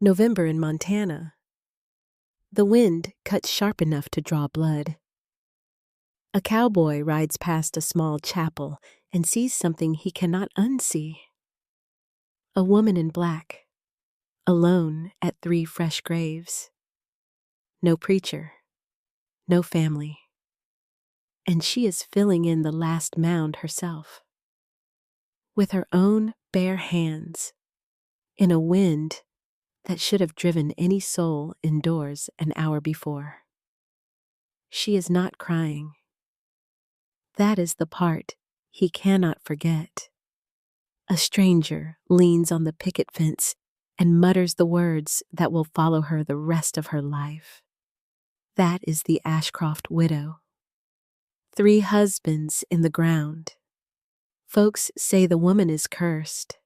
November in Montana. The wind cuts sharp enough to draw blood. A cowboy rides past a small chapel and sees something he cannot unsee. A woman in black, alone at 3 fresh graves. No preacher, no family. And she is filling in the last mound herself. With her own bare hands, in a wind that should have driven any soul indoors an hour before. She is not crying. That is the part he cannot forget. A stranger leans on the picket fence and mutters the words that will follow her the rest of her life. That is the Ashcroft widow. 3 husbands in the ground. Folks say the woman is cursed.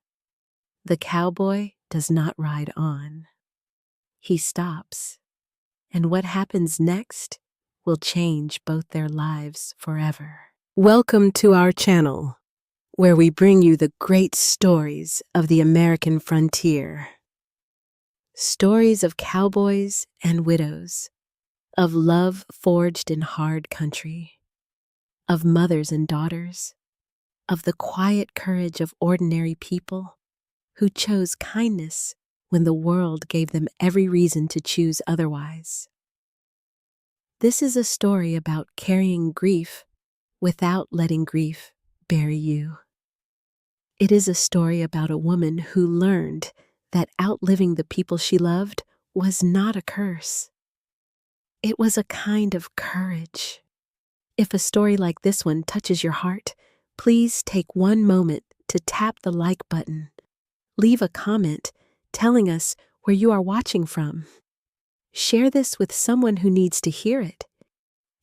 The cowboy does not ride on. He stops, and what happens next will change both their lives forever. Welcome to our channel, where we bring you the great stories of the American frontier. Stories of cowboys and widows, of love forged in hard country, of mothers and daughters, of the quiet courage of ordinary people who chose kindness when the world gave them every reason to choose otherwise. This is a story about carrying grief without letting grief bury you. It is a story about a woman who learned that outliving the people she loved was not a curse. It was a kind of courage. If a story like this one touches your heart, please take one moment to tap the like button. Leave a comment telling us where you are watching from. Share this with someone who needs to hear it.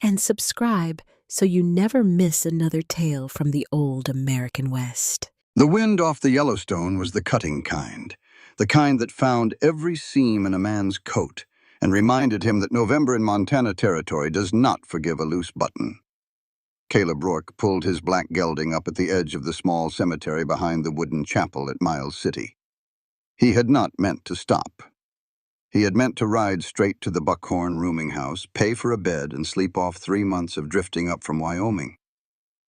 And subscribe so you never miss another tale from the old American West. The wind off the Yellowstone was the cutting kind, the kind that found every seam in a man's coat and reminded him that November in Montana territory does not forgive a loose button. Caleb Rourke pulled his black gelding up at the edge of the small cemetery behind the wooden chapel at Miles City. He had not meant to stop. He had meant to ride straight to the Buckhorn rooming house, pay for a bed, and sleep off 3 months of drifting up from Wyoming.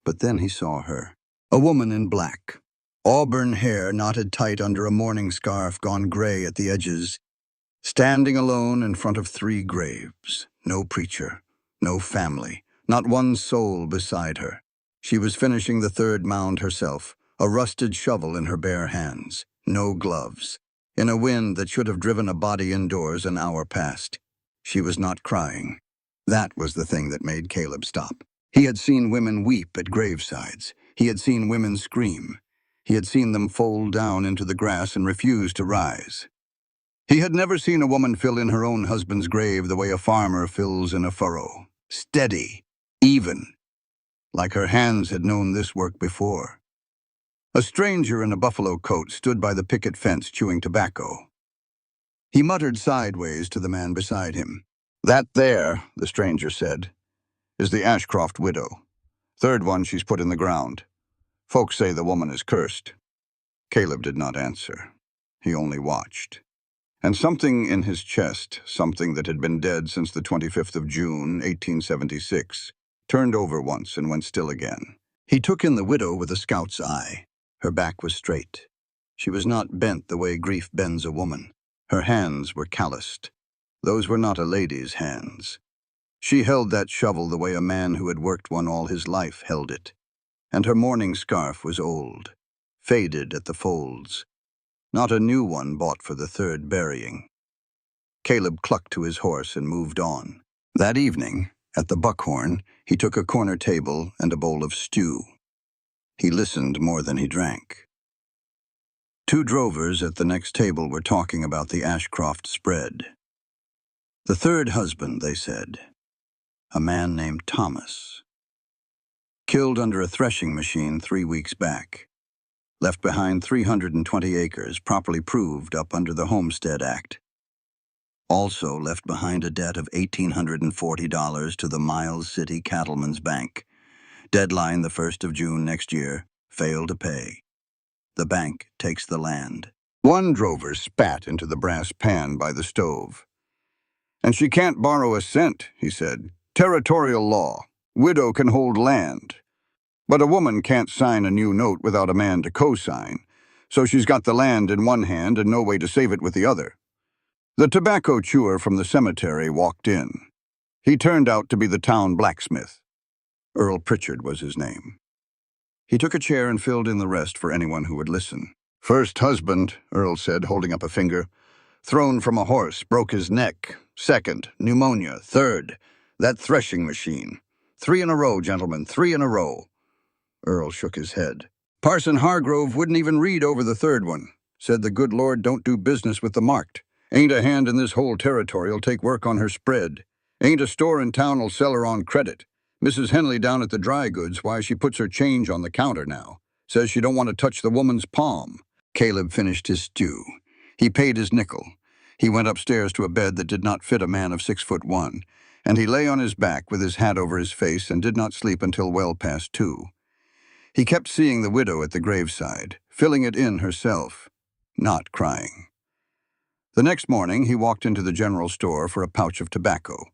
But then he saw her, a woman in black, auburn hair knotted tight under a mourning scarf gone gray at the edges, standing alone in front of 3 graves. No preacher, no family, not one soul beside her. She was finishing the 3rd mound herself, a rusted shovel in her bare hands, no gloves. In a wind that should have driven a body indoors an hour past. She was not crying. That was the thing that made Caleb stop. He had seen women weep at gravesides. He had seen women scream. He had seen them fold down into the grass and refuse to rise. He had never seen a woman fill in her own husband's grave the way a farmer fills in a furrow. Steady, even, like her hands had known this work before. A stranger in a buffalo coat stood by the picket fence chewing tobacco. He muttered sideways to the man beside him. "That there," the stranger said, "is the Ashcroft widow. 3rd one she's put in the ground. Folks say the woman is cursed." Caleb did not answer. He only watched. And something in his chest, something that had been dead since the 25th of June, 1876, turned over once and went still again. He took in the widow with a scout's eye. Her back was straight. She was not bent the way grief bends a woman. Her hands were calloused. Those were not a lady's hands. She held that shovel the way a man who had worked one all his life held it. And her mourning scarf was old, faded at the folds. Not a new one bought for the 3rd burying. Caleb clucked to his horse and moved on. That evening, at the Buckhorn, he took a corner table and a bowl of stew. He listened more than he drank. 2 drovers at the next table were talking about the Ashcroft spread. The 3rd husband, they said, a man named Thomas, killed under a threshing machine 3 weeks back, left behind 320 acres properly proved up under the Homestead Act. Also left behind a debt of $1,840 to the Miles City Cattlemen's Bank. Deadline the 1st of June next year. Fail to pay. The bank takes the land. One drover spat into the brass pan by the stove. "And she can't borrow a cent," he said. "Territorial law. Widow can hold land. But a woman can't sign a new note without a man to co-sign, so she's got the land in one hand and no way to save it with the other." The tobacco chewer from the cemetery walked in. He turned out to be the town blacksmith. Earl Pritchard was his name. He took a chair and filled in the rest for anyone who would listen. "First husband," Earl said, holding up a finger. "Thrown from a horse, broke his neck. Second, pneumonia. Third, that threshing machine. 3 in a row, gentlemen, 3 in a row." Earl shook his head. "Parson Hargrove wouldn't even read over the third one. Said the good Lord don't do business with the marked. Ain't a hand in this whole territory'll take work on her spread. Ain't a store in town'll sell her on credit. Mrs. Henley down at the dry goods, why she puts her change on the counter now. Says she don't want to touch the woman's palm." Caleb finished his stew. He paid his nickel. He went upstairs to a bed that did not fit a man of 6'1", and he lay on his back with his hat over his face and did not sleep until well past 2. He kept seeing the widow at the graveside, filling it in herself, not crying. The next morning, he walked into the general store for a pouch of tobacco.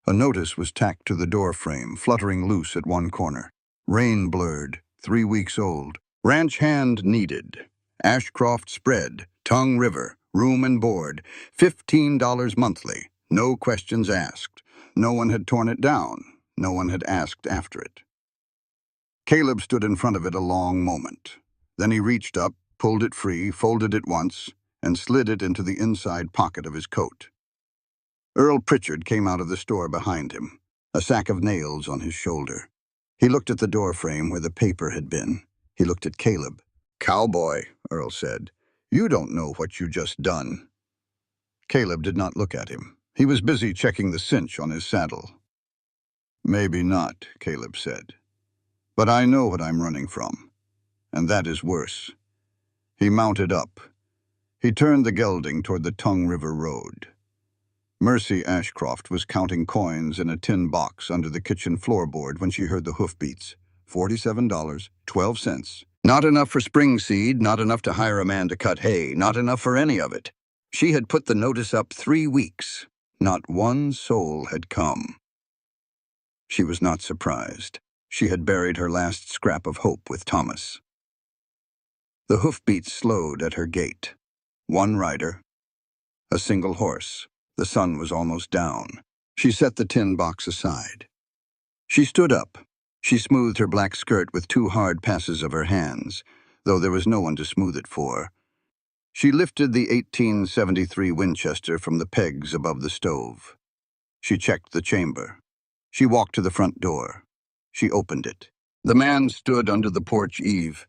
A notice was tacked to the door frame, fluttering loose at one corner. "Rain blurred, 3 weeks old. Ranch hand needed. Ashcroft spread, Tongue River, room and board, $15 monthly. No questions asked." No one had torn it down. No one had asked after it. Caleb stood in front of it a long moment. Then he reached up, pulled it free, folded it once, and slid it into the inside pocket of his coat. Earl Pritchard came out of the store behind him, a sack of nails on his shoulder. He looked at the door frame where the paper had been. He looked at Caleb. "Cowboy," Earl said, "you don't know what you just done." Caleb did not look at him. He was busy checking the cinch on his saddle. "Maybe not," Caleb said. "But I know what I'm running from, and that is worse." He mounted up. He turned the gelding toward the Tongue River Road. Mercy Ashcroft was counting coins in a tin box under the kitchen floorboard when she heard the hoofbeats. $47.12. Not enough for spring seed, not enough to hire a man to cut hay, not enough for any of it. She had put the notice up 3 weeks. Not one soul had come. She was not surprised. She had buried her last scrap of hope with Thomas. The hoofbeats slowed at her gate. One rider, a single horse. The sun was almost down. She set the tin box aside. She stood up. She smoothed her black skirt with 2 hard passes of her hands, though there was no one to smooth it for. She lifted the 1873 Winchester from the pegs above the stove. She checked the chamber. She walked to the front door. She opened it. The man stood under the porch eave,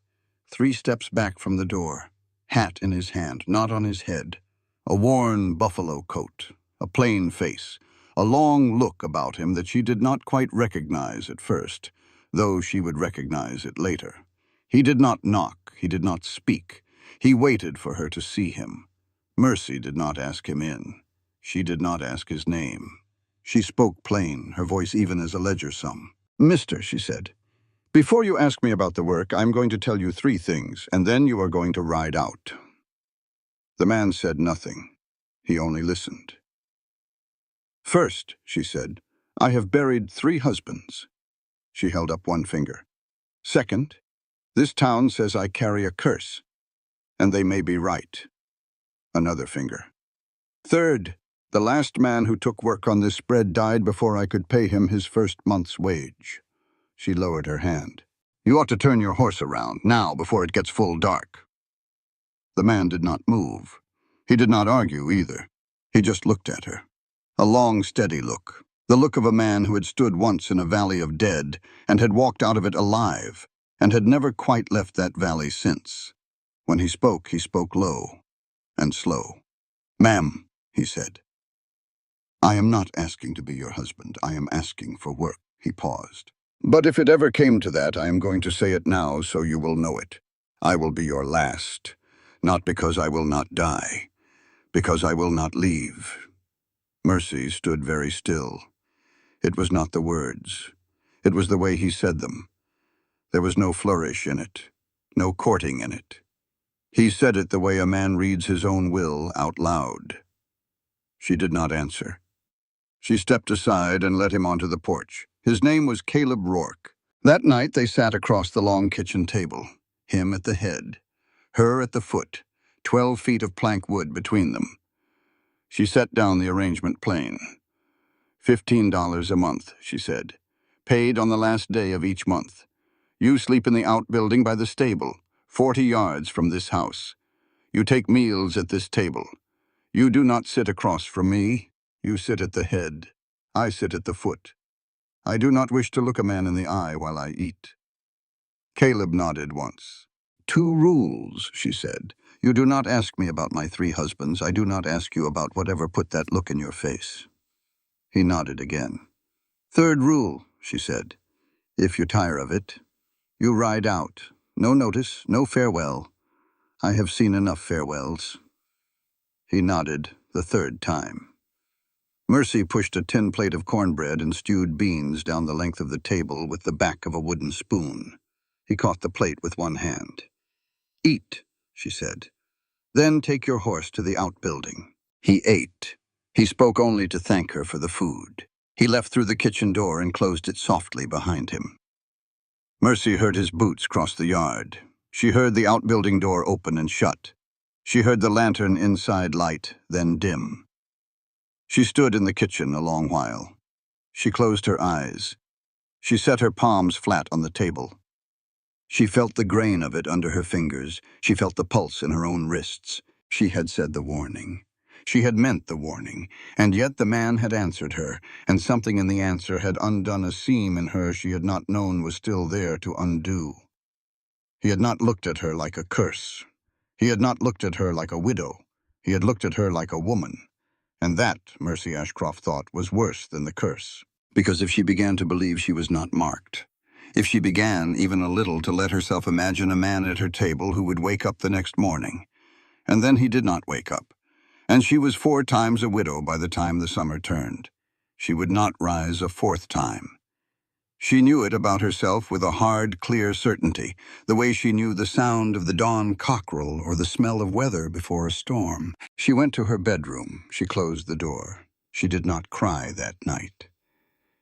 3 steps back from the door, hat in his hand, not on his head, a worn buffalo coat, a plain face, a long look about him that she did not quite recognize at first, though she would recognize it later. He did not knock. He did not speak. He waited for her to see him. Mercy did not ask him in. She did not ask his name. She spoke plain, her voice even as a ledger sum. "Mister," she said, "before you ask me about the work, I'm going to tell you 3 things, and then you are going to ride out." The man said nothing. He only listened. "First," she said, "I have buried 3 husbands." She held up one finger. "Second, this town says I carry a curse, and they may be right." Another finger. "Third, the last man who took work on this spread died before I could pay him his first month's wage." She lowered her hand. "You ought to turn your horse around, now, before it gets full dark." The man did not move. He did not argue either. He just looked at her. A long, steady look. The look of a man who had stood once in a valley of dead and had walked out of it alive and had never quite left that valley since. When he spoke low and slow. "Ma'am," he said, "I am not asking to be your husband. I am asking for work." He paused. "But if it ever came to that, I am going to say it now so you will know it. I will be your last. Not because I will not die. Because I will not leave." Mercy stood very still. It was not the words. It was the way he said them. There was no flourish in it, no courting in it. He said it the way a man reads his own will out loud. She did not answer. She stepped aside and led him onto the porch. His name was Caleb Rourke. That night they sat across the long kitchen table, him at the head, her at the foot, 12 feet of plank wood between them. She set down the arrangement plain. $15 a month, she said, paid on the last day of each month. You sleep in the outbuilding by the stable, 40 yards from this house. You take meals at this table. You do not sit across from me. You sit at the head. I sit at the foot. I do not wish to look a man in the eye while I eat. Caleb nodded once. 2 rules, she said. You do not ask me about my 3 husbands. I do not ask you about whatever put that look in your face. He nodded again. 3rd rule, she said. If you tire of it, you ride out. No notice, no farewell. I have seen enough farewells. He nodded the 3rd time. Mercy pushed a tin plate of cornbread and stewed beans down the length of the table with the back of a wooden spoon. He caught the plate with one hand. Eat, she said. Then take your horse to the outbuilding. He ate. He spoke only to thank her for the food. He left through the kitchen door and closed it softly behind him. Mercy heard his boots cross the yard. She heard the outbuilding door open and shut. She heard the lantern inside light, then dim. She stood in the kitchen a long while. She closed her eyes. She set her palms flat on the table. She felt the grain of it under her fingers. She felt the pulse in her own wrists. She had said the warning. She had meant the warning, and yet the man had answered her, and something in the answer had undone a seam in her she had not known was still there to undo. He had not looked at her like a curse. He had not looked at her like a widow. He had looked at her like a woman. And that, Mercy Ashcroft thought, was worse than the curse. Because if she began to believe she was not marked, if she began, even a little, to let herself imagine a man at her table who would wake up the next morning, and then he did not wake up, and she was 4 times a widow by the time the summer turned, she would not rise a 4th time. She knew it about herself with a hard, clear certainty, the way she knew the sound of the dawn cockerel or the smell of weather before a storm. She went to her bedroom. She closed the door. She did not cry that night.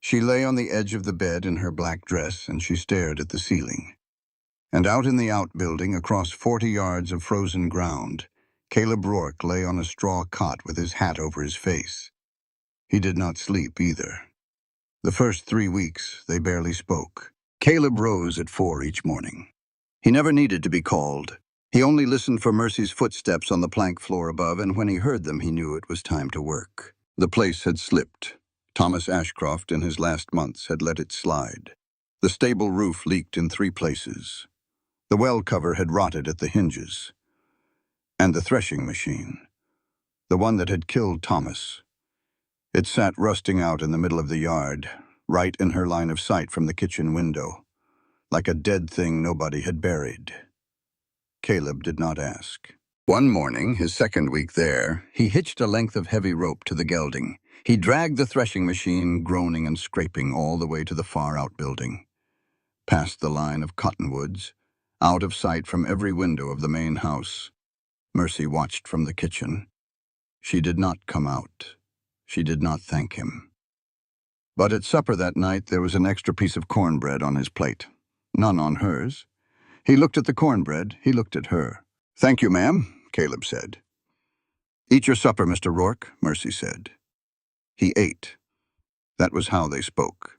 She lay on the edge of the bed in her black dress, and she stared at the ceiling. And out in the outbuilding, across 40 yards of frozen ground, Caleb Rourke lay on a straw cot with his hat over his face. He did not sleep either. The first 3 weeks, they barely spoke. Caleb rose at 4 each morning. He never needed to be called. He only listened for Mercy's footsteps on the plank floor above, and when he heard them, he knew it was time to work. The place had slipped. Thomas Ashcroft, in his last months, had let it slide. The stable roof leaked in 3 places. The well cover had rotted at the hinges. And the threshing machine, the one that had killed Thomas, it sat rusting out in the middle of the yard, right in her line of sight from the kitchen window, like a dead thing nobody had buried. Caleb did not ask. One morning, his 2nd week there, he hitched a length of heavy rope to the gelding. He dragged the threshing machine, groaning and scraping, all the way to the far outbuilding. Past the line of cottonwoods, out of sight from every window of the main house. Mercy watched from the kitchen. She did not come out. She did not thank him. But at supper that night, there was an extra piece of cornbread on his plate. None on hers. He looked at the cornbread. He looked at her. "Thank you, ma'am," Caleb said. "Eat your supper, Mr. Rourke," Mercy said. He ate. That was how they spoke.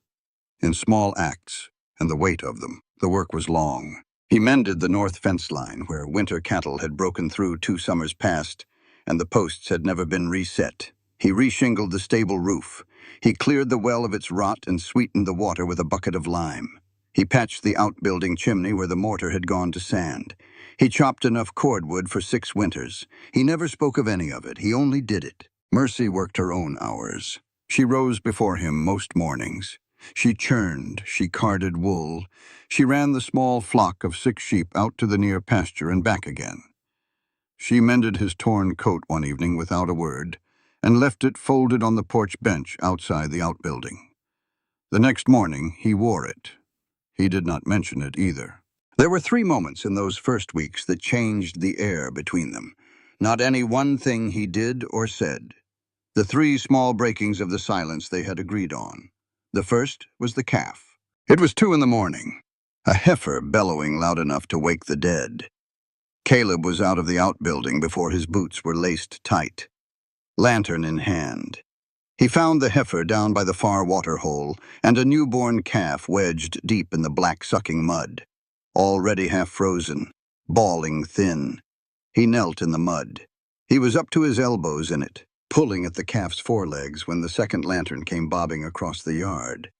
In small acts, and the weight of them. The work was long. He mended the north fence line, where winter cattle had broken through 2 summers past, and the posts had never been reset. He reshingled the stable roof. He cleared the well of its rot and sweetened the water with a bucket of lime. He patched the outbuilding chimney where the mortar had gone to sand. He chopped enough cordwood for 6 winters. He never spoke of any of it. He only did it. Mercy worked her own hours. She rose before him most mornings. She churned, she carded wool. She ran the small flock of 6 sheep out to the near pasture and back again. She mended his torn coat one evening without a word, and left it folded on the porch bench outside the outbuilding. The next morning, he wore it. He did not mention it either. There were 3 moments in those first weeks that changed the air between them. Not any one thing he did or said. The 3 small breakings of the silence they had agreed on. The first was the calf. It was 2 in the morning. A heifer bellowing loud enough to wake the dead. Caleb was out of the outbuilding before his boots were laced tight, lantern in hand. He found the heifer down by the far water hole and a newborn calf wedged deep in the black sucking mud, already half frozen, bawling thin. He knelt in the mud. He was up to his elbows in it, pulling at the calf's forelegs when the second lantern came bobbing across the yard.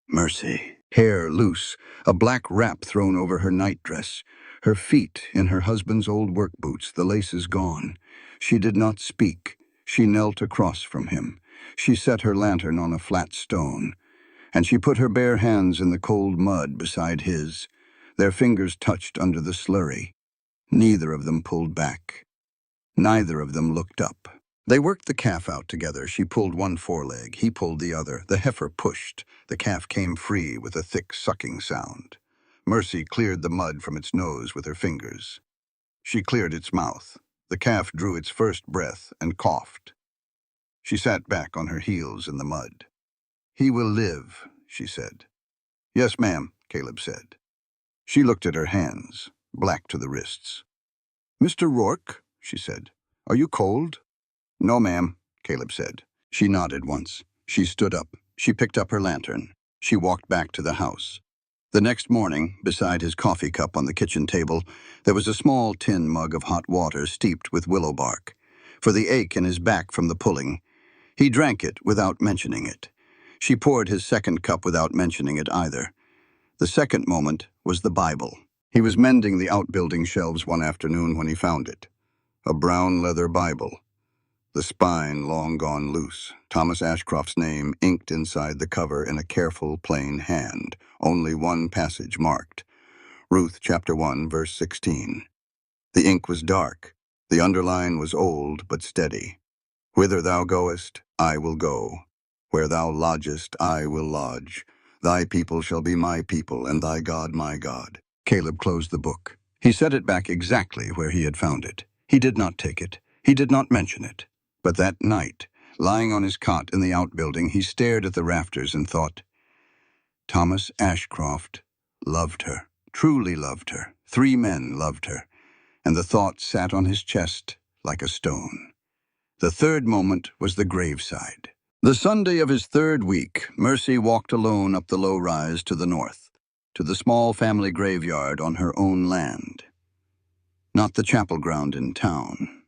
Mercy, hair loose, a black wrap thrown over her nightdress, her feet in her husband's old work boots, the laces gone. She did not speak. She knelt across from him. She set her lantern on a flat stone, and she put her bare hands in the cold mud beside his. Their fingers touched under the slurry. Neither of them pulled back. Neither of them looked up. They worked the calf out together. She pulled one foreleg, he pulled the other. The heifer pushed. The calf came free with a thick sucking sound. Mercy cleared the mud from its nose with her fingers. She cleared its mouth. The calf drew its first breath and coughed. She sat back on her heels in the mud. "He will live," she said. "Yes, ma'am," Caleb said. She looked at her hands, black to the wrists. "Mr. Rourke," she said, "are you cold?" "No, ma'am," Caleb said. She nodded once. She stood up. She picked up her lantern. She walked back to the house. The next morning, beside his coffee cup on the kitchen table, there was a small tin mug of hot water steeped with willow bark. For the ache in his back from the pulling, he drank it without mentioning it. She poured his second cup without mentioning it either. The second moment was the Bible. He was mending the outbuilding shelves one afternoon when he found it. A brown leather Bible. The spine long gone loose, Thomas Ashcroft's name inked inside the cover in a careful, plain hand, only one passage marked. Ruth chapter 1, verse 16. The ink was dark. The underline was old but steady. "Whither thou goest, I will go. Where thou lodgest, I will lodge. Thy people shall be my people, and thy God my God." Caleb closed the book. He set it back exactly where he had found it. He did not take it. He did not mention it. But that night, lying on his cot in the outbuilding, he stared at the rafters and thought, Thomas Ashcroft loved her, truly loved her. 3 men loved her, and the thought sat on his chest like a stone. The third moment was the graveside. The Sunday of his 3rd week, Mercy walked alone up the low rise to the north, to the small family graveyard on her own land. Not the chapel ground in town,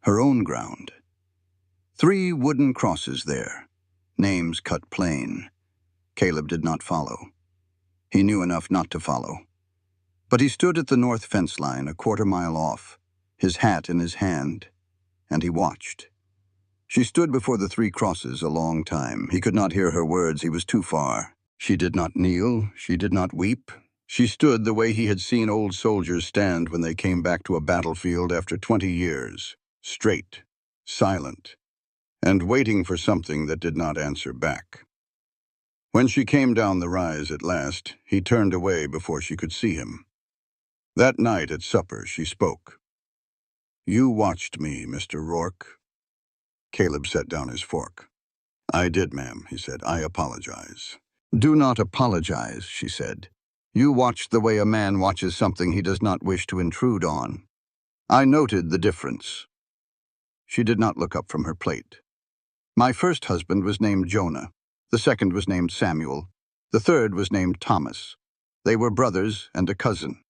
her own ground. 3 wooden crosses there, names cut plain. Caleb did not follow. He knew enough not to follow. But he stood at the north fence line, a quarter-mile off, his hat in his hand, and he watched. She stood before the 3 crosses a long time. He could not hear her words. He was too far. She did not kneel. She did not weep. She stood the way he had seen old soldiers stand when they came back to a battlefield after 20 years, straight, silent, and waiting for something that did not answer back. When she came down the rise at last, he turned away before she could see him. That night at supper, she spoke. "You watched me, Mr. Rourke." Caleb set down his fork. "I did, ma'am," he said. "I apologize." "Do not apologize," she said. "You watched the way a man watches something he does not wish to intrude on. I noted the difference." She did not look up from her plate. "My first husband was named Jonah. The second was named Samuel. The third was named Thomas. They were brothers and a cousin.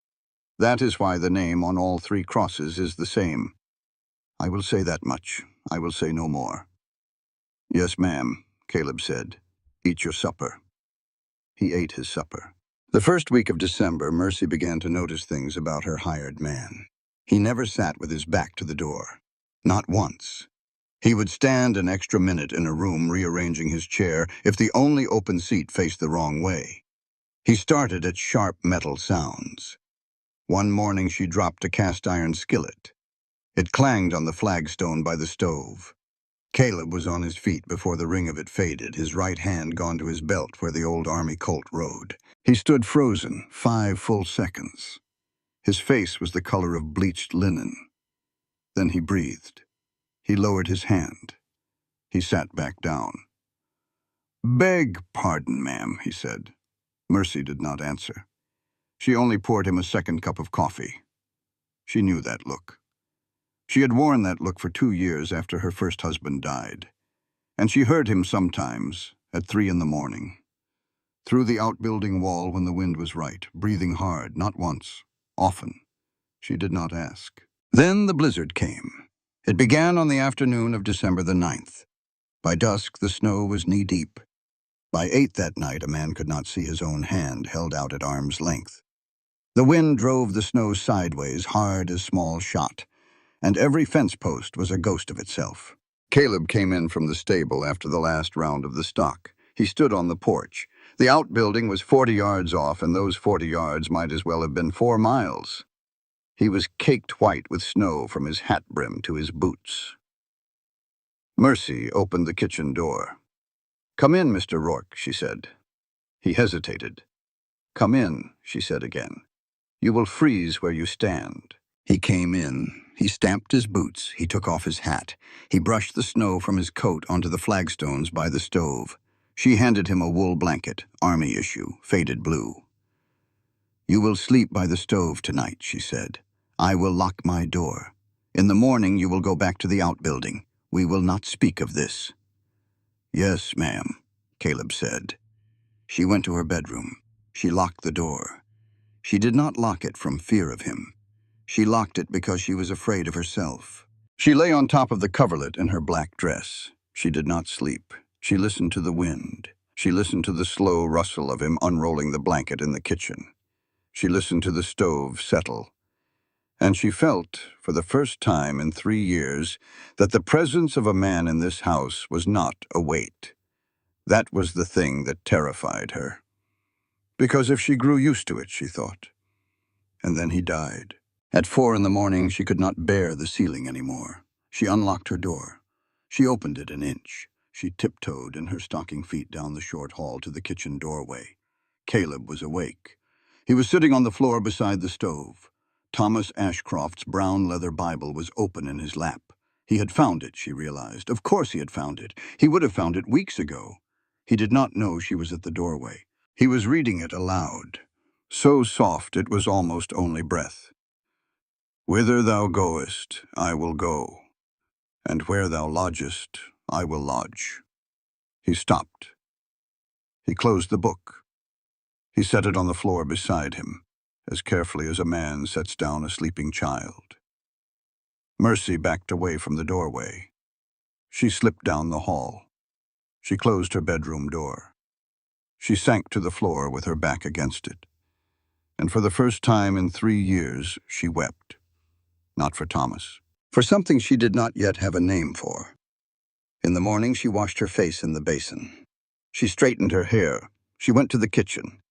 That is why the name on all 3 crosses is the same. I will say that much. I will say no more." "Yes, ma'am," Caleb said. "Eat your supper." He ate his supper. The first week of December, Mercy began to notice things about her hired man. He never sat with his back to the door. Not once. He would stand an extra minute in a room rearranging his chair if the only open seat faced the wrong way. He started at sharp metal sounds. One morning she dropped a cast-iron skillet. It clanged on the flagstone by the stove. Caleb was on his feet before the ring of it faded, his right hand gone to his belt where the old army colt rode. He stood frozen 5 full seconds. His face was the color of bleached linen. Then he breathed. He lowered his hand. He sat back down. "Beg pardon, ma'am," he said. Mercy did not answer. She only poured him a second cup of coffee. She knew that look. She had worn that look for 2 years after her first husband died. And she heard him sometimes at 3 in the morning. Through the outbuilding wall when the wind was right, breathing hard, not once, often. She did not ask. Then the blizzard came. It began on the afternoon of December the 9th. By dusk, the snow was knee-deep. By 8 that night, a man could not see his own hand held out at arm's length. The wind drove the snow sideways, hard as small shot, and every fence post was a ghost of itself. Caleb came in from the stable after the last round of the stock. He stood on the porch. The outbuilding was 40 yards off, and those 40 yards might as well have been 4 miles. He was caked white with snow from his hat brim to his boots. Mercy opened the kitchen door. "Come in, Mr. Rourke," she said. He hesitated. "Come in," she said again. "You will freeze where you stand." He came in. He stamped his boots. He took off his hat. He brushed the snow from his coat onto the flagstones by the stove. She handed him a wool blanket, army issue, faded blue. "You will sleep by the stove tonight," she said. "I will lock my door. In the morning you will go back to the outbuilding. We will not speak of this." "Yes, ma'am," Caleb said. She went to her bedroom. She locked the door. She did not lock it from fear of him. She locked it because she was afraid of herself. She lay on top of the coverlet in her black dress. She did not sleep. She listened to the wind. She listened to the slow rustle of him unrolling the blanket in the kitchen. She listened to the stove settle. And she felt, for the first time in 3 years, that the presence of a man in this house was not a weight. That was the thing that terrified her. Because if she grew used to it, she thought. And then he died. At 4 in the morning, she could not bear the ceiling anymore. She unlocked her door. She opened it an inch. She tiptoed in her stocking feet down the short hall to the kitchen doorway. Caleb was awake. He was sitting on the floor beside the stove. Thomas Ashcroft's brown leather Bible was open in his lap. He had found it, she realized. Of course he had found it. He would have found it weeks ago. He did not know she was at the doorway. He was reading it aloud. So soft it was almost only breath. "Whither thou goest, I will go, and where thou lodgest, I will lodge." He stopped. He closed the book. He set it on the floor beside him, as carefully as a man sets down a sleeping child. Mercy backed away from the doorway. She slipped down the hall. She closed her bedroom door. She sank to the floor with her back against it. And for the first time in 3 years, she wept. Not for Thomas. For something she did not yet have a name for. In the morning, she washed her face in the basin. She straightened her hair. She went to the kitchen.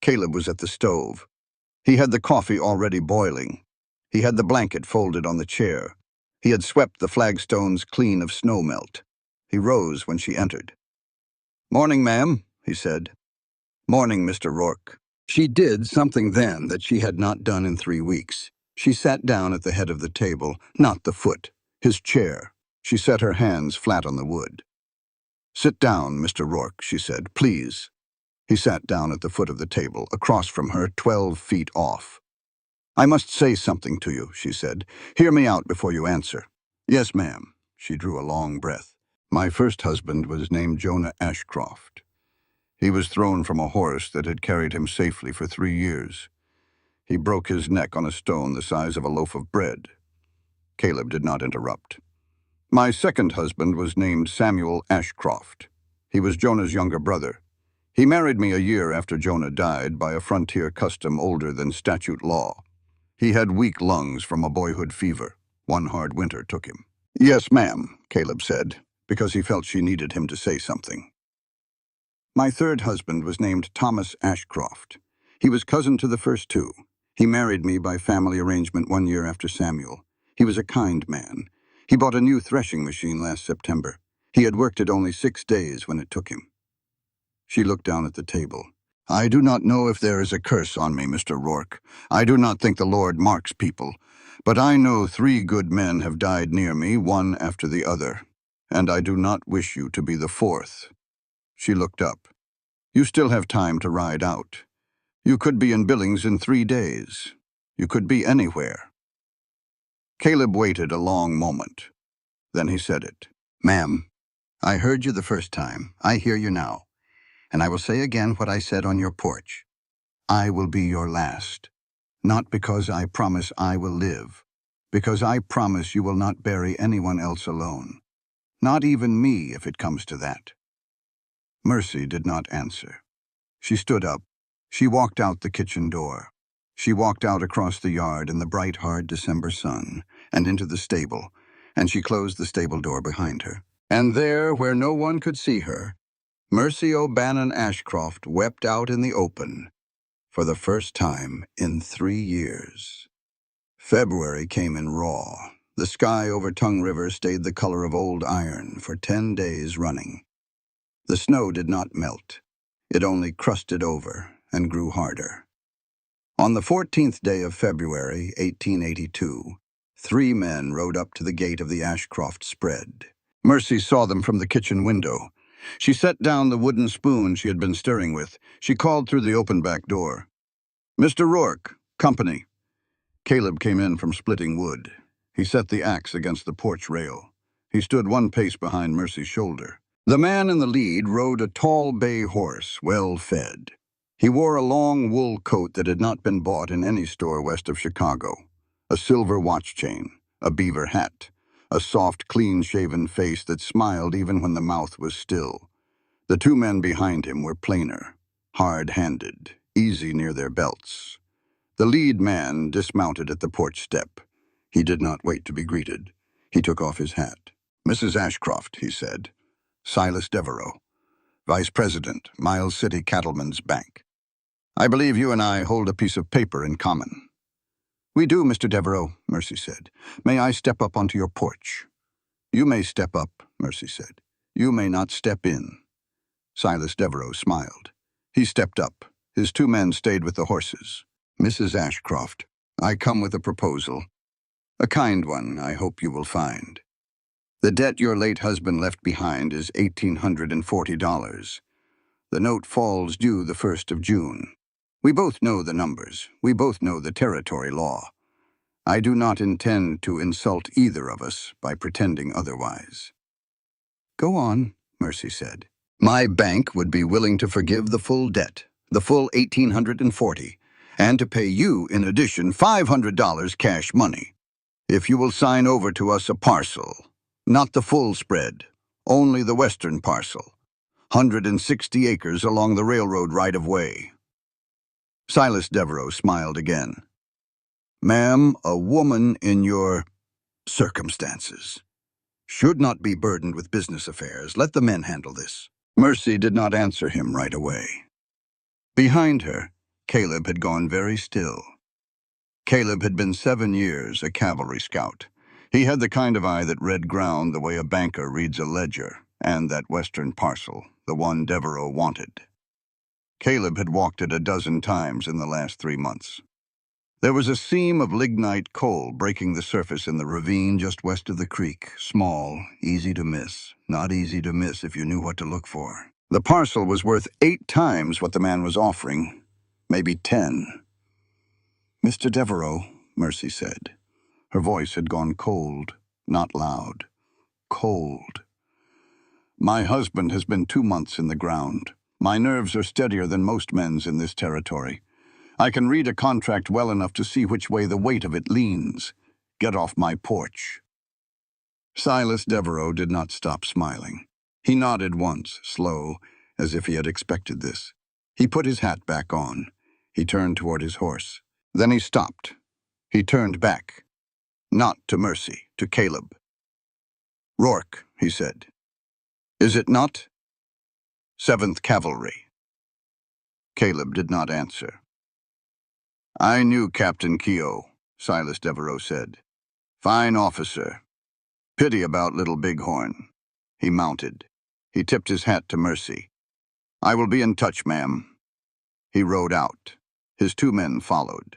Caleb was at the stove. He had the coffee already boiling. He had the blanket folded on the chair. He had swept the flagstones clean of snow melt. He rose when she entered. "Morning, ma'am," he said. "Morning, Mr. Rourke." She did something then that she had not done in 3 weeks. She sat down at the head of the table, not the foot, his chair. She set her hands flat on the wood. "Sit down, Mr. Rourke," she said, "please." He sat down at the foot of the table, across from her, 12 feet off. "I must say something to you," she said. "Hear me out before you answer." "Yes, ma'am." She drew a long breath. "My first husband was named Jonah Ashcroft. He was thrown from a horse that had carried him safely for 3 years. He broke his neck on a stone the size of a loaf of bread." Caleb did not interrupt. "My second husband was named Samuel Ashcroft. He was Jonah's younger brother. He married me a year after Jonah died by a frontier custom older than statute law. He had weak lungs from a boyhood fever. One hard winter took him." "Yes, ma'am," Caleb said, because he felt she needed him to say something. "My third husband was named Thomas Ashcroft. He was cousin to the first 2. He married me by family arrangement 1 year after Samuel. He was a kind man. He bought a new threshing machine last September. He had worked it only 6 days when it took him. She looked down at the table. I do not know if there is a curse on me, Mr. Rourke. I do not think the Lord marks people. But I know 3 good men have died near me, one after the other. And I do not wish you to be the 4th. She looked up. You still have time to ride out. You could be in Billings in 3 days. You could be anywhere. Caleb waited a long moment. Then he said it. Ma'am, I heard you the first time. I hear you now. And I will say again what I said on your porch. I will be your last. Not because I promise I will live. Because I promise you will not bury anyone else alone. Not even me, if it comes to that. Mercy did not answer. She stood up. She walked out the kitchen door. She walked out across the yard in the bright, hard December sun, and into the stable, and she closed the stable door behind her. And there, where no one could see her, Mercy O'Bannon Ashcroft wept out in the open for the first time in 3 years. February came in raw. The sky over Tongue River stayed the color of old iron for 10 days running. The snow did not melt. It only crusted over and grew harder. On the 14th day of February, 1882, 3 men rode up to the gate of the Ashcroft spread. Mercy saw them from the kitchen window. She set down the wooden spoon she had been stirring with. She called through the open back door. Mr. Rourke, company. Caleb came in from splitting wood. He set the axe against the porch rail. He stood 1 pace behind Mercy's shoulder. The man in the lead rode a tall bay horse, well fed. He wore a long wool coat that had not been bought in any store west of Chicago, a silver watch chain, a beaver hat, a soft, clean-shaven face that smiled even when the mouth was still. The 2 men behind him were plainer, hard-handed, easy near their belts. The lead man dismounted at the porch step. He did not wait to be greeted. He took off his hat. Mrs. Ashcroft, he said. Silas Devereaux, Vice President, Miles City Cattlemen's Bank. I believe you and I hold a piece of paper in common. We do, Mr. Devereaux, Mercy said. May I step up onto your porch? You may step up, Mercy said. You may not step in. Silas Devereaux smiled. He stepped up. His 2 men stayed with the horses. Mrs. Ashcroft, I come with a proposal. A kind one, I hope you will find. The debt your late husband left behind is $1,840. The note falls due the 1st of June. We both know the numbers. We both know the territory law. I do not intend to insult either of us by pretending otherwise. Go on, Mercy said. My bank would be willing to forgive the full debt, the full $1,840, and to pay you, in addition, $500 cash money, if you will sign over to us a parcel. Not the full spread, only the western parcel, 160 acres along the railroad right-of-way. Silas Devereaux smiled again. Ma'am, a woman in your circumstances should not be burdened with business affairs. Let the men handle this. Mercy did not answer him right away. Behind her, Caleb had gone very still. Caleb had been 7 years a cavalry scout. He had the kind of eye that read ground the way a banker reads a ledger, and that western parcel, the one Devereaux wanted. Caleb had walked it a dozen times in the last 3 months. There was a seam of lignite coal breaking the surface in the ravine just west of the creek, small, easy to miss, not easy to miss if you knew what to look for. The parcel was worth 8 times what the man was offering, maybe 10. Mr. Devereaux, Mercy said. Her voice had gone cold, not loud. Cold. My husband has been 2 months in the ground. My nerves are steadier than most men's in this territory. I can read a contract well enough to see which way the weight of it leans. Get off my porch. Silas Devereaux did not stop smiling. He nodded once, slow, as if he had expected this. He put his hat back on. He turned toward his horse. Then he stopped. He turned back. Not to Mercy, to Caleb. Rourke, he said. Is it not? 7th Cavalry. Caleb did not answer. I knew Captain Keogh, Silas Devereaux said. Fine officer. Pity about little Bighorn. He mounted. He tipped his hat to Mercy. I will be in touch, ma'am. He rode out. His 2 men followed.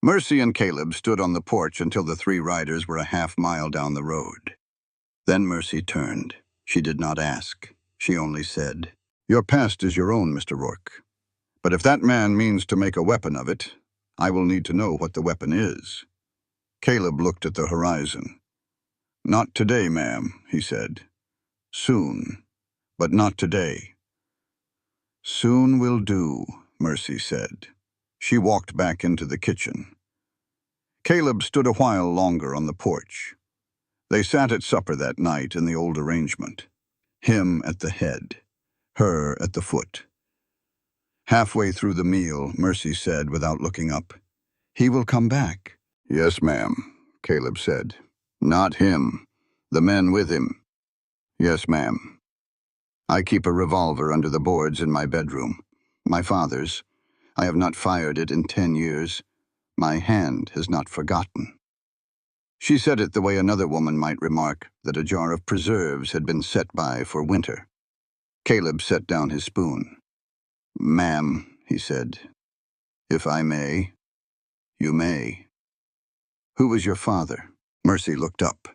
Mercy and Caleb stood on the porch until the 3 riders were a half-mile down the road. Then Mercy turned. She did not ask. She only said, Your past is your own, Mr. Rourke. But if that man means to make a weapon of it, I will need to know what the weapon is. Caleb looked at the horizon. Not today, ma'am, he said. Soon, but not today. Soon will do, Mercy said. She walked back into the kitchen. Caleb stood a while longer on the porch. They sat at supper that night in the old arrangement. Him at the head, her at the foot. Halfway through the meal, Mercy said without looking up, He will come back. Yes, ma'am, Caleb said. Not him. The men with him. Yes, ma'am. I keep a revolver under the boards in my bedroom. My father's. I have not fired it in 10 years. My hand has not forgotten. She said it the way another woman might remark that a jar of preserves had been set by for winter. Caleb set down his spoon. Ma'am, he said, if I may, you may. Who was your father? Mercy looked up.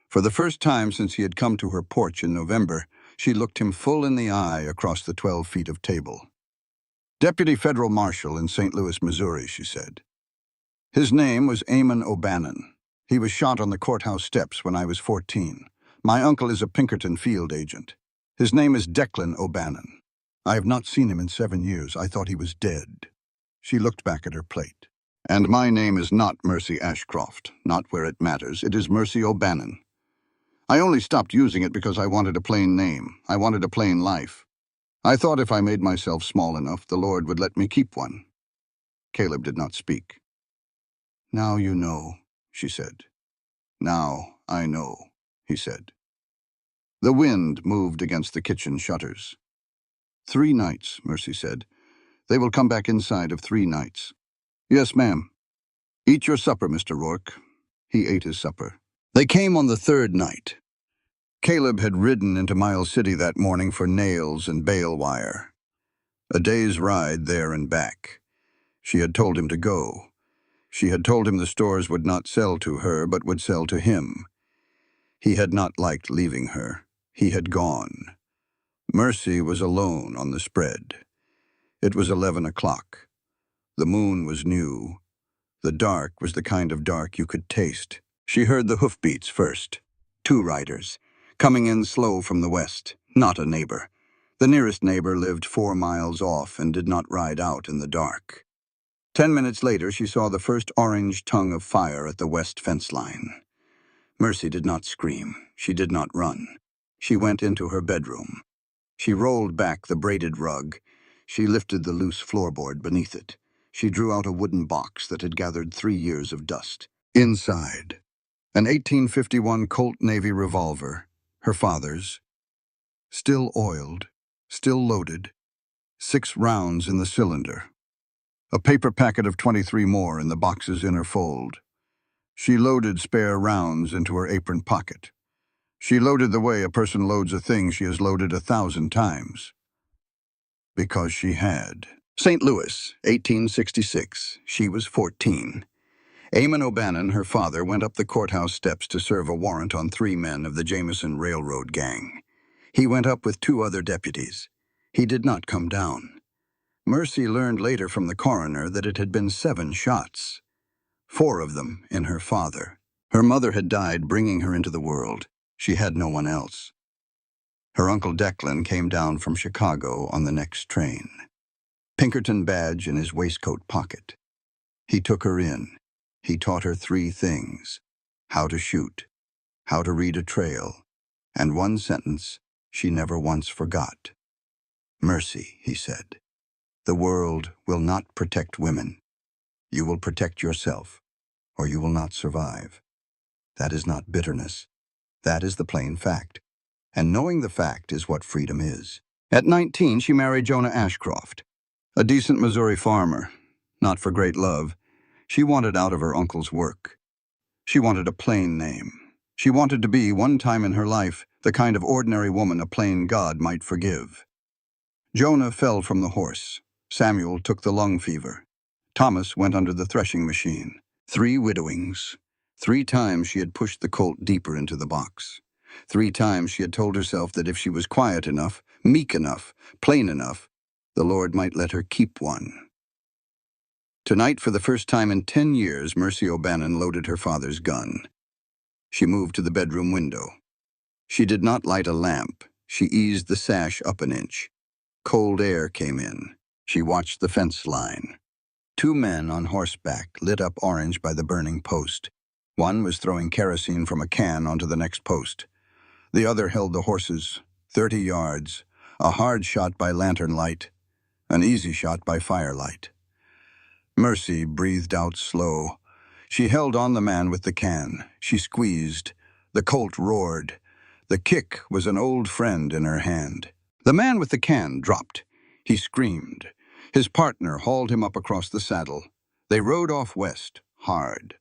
For the first time since he had come to her porch in November, she looked him full in the eye across the 12 feet of table. Deputy Federal Marshal in St. Louis, Missouri, she said. His name was Eamon O'Bannon. He was shot on the courthouse steps when I was 14. My uncle is a Pinkerton field agent. His name is Declan O'Bannon. I have not seen him in 7 years. I thought he was dead. She looked back at her plate. And my name is not Mercy Ashcroft, not where it matters. It is Mercy O'Bannon. I only stopped using it because I wanted a plain name. I wanted a plain life. I thought if I made myself small enough, the Lord would let me keep one. Caleb did not speak. Now you know, she said. Now I know, he said. The wind moved against the kitchen shutters. 3 nights, Mercy said. They will come back inside of 3 nights. Yes, ma'am. Eat your supper, Mr. Rourke. He ate his supper. They came on the 3rd night. Caleb had ridden into Miles City that morning for nails and bale wire. A day's ride there and back. She had told him to go. She had told him the stores would not sell to her, but would sell to him. He had not liked leaving her. He had gone. Mercy was alone on the spread. It was 11 o'clock. The moon was new. The dark was the kind of dark you could taste. She heard the hoofbeats first. 2 riders, coming in slow from the west, not a neighbor. The nearest neighbor lived 4 miles off and did not ride out in the dark. 10 minutes later, she saw the first orange tongue of fire at the west fence line. Mercy did not scream. She did not run. She went into her bedroom. She rolled back the braided rug. She lifted the loose floorboard beneath it. She drew out a wooden box that had gathered 3 years of dust. Inside, an 1851 Colt Navy revolver, her father's, still oiled, still loaded, 6 rounds in the cylinder. A paper packet of 23 more in the box's inner fold. She loaded spare rounds into her apron pocket. She loaded the way a person loads a thing she has loaded 1,000 times. Because she had. St. Louis, 1866. She was 14. Eamon O'Bannon, her father, went up the courthouse steps to serve a warrant on 3 men of the Jameson Railroad gang. He went up with 2 other deputies. He did not come down. Mercy learned later from the coroner that it had been 7 shots. 4 of them in her father. Her mother had died bringing her into the world. She had no one else. Her Uncle Declan came down from Chicago on the next train. Pinkerton badge in his waistcoat pocket. He took her in. He taught her 3 things: how to shoot, how to read a trail, and 1 sentence she never once forgot. Mercy, he said, the world will not protect women. You will protect yourself, or you will not survive. That is not bitterness. That is the plain fact. And knowing the fact is what freedom is. At 19, she married Jonah Ashcroft, a decent Missouri farmer. Not for great love. She wanted out of her uncle's work. She wanted a plain name. She wanted to be, one time in her life, the kind of ordinary woman a plain God might forgive. Jonah fell from the horse. Samuel took the lung fever. Thomas went under the threshing machine. 3 widowings. 3 times she had pushed the colt deeper into the box. 3 times she had told herself that if she was quiet enough, meek enough, plain enough, the Lord might let her keep one. Tonight, for the first time in 10 years, Mercy O'Bannon loaded her father's gun. She moved to the bedroom window. She did not light a lamp. She eased the sash up an inch. Cold air came in. She watched the fence line. 2 men on horseback, lit up orange by the burning post. One was throwing kerosene from a can onto the next post. The other held the horses, 30 yards, a hard shot by lantern light, an easy shot by firelight. Mercy breathed out slow. She held on the man with the can. She squeezed. The colt roared. The kick was an old friend in her hand. The man with the can dropped. He screamed. His partner hauled him up across the saddle. They rode off west, hard.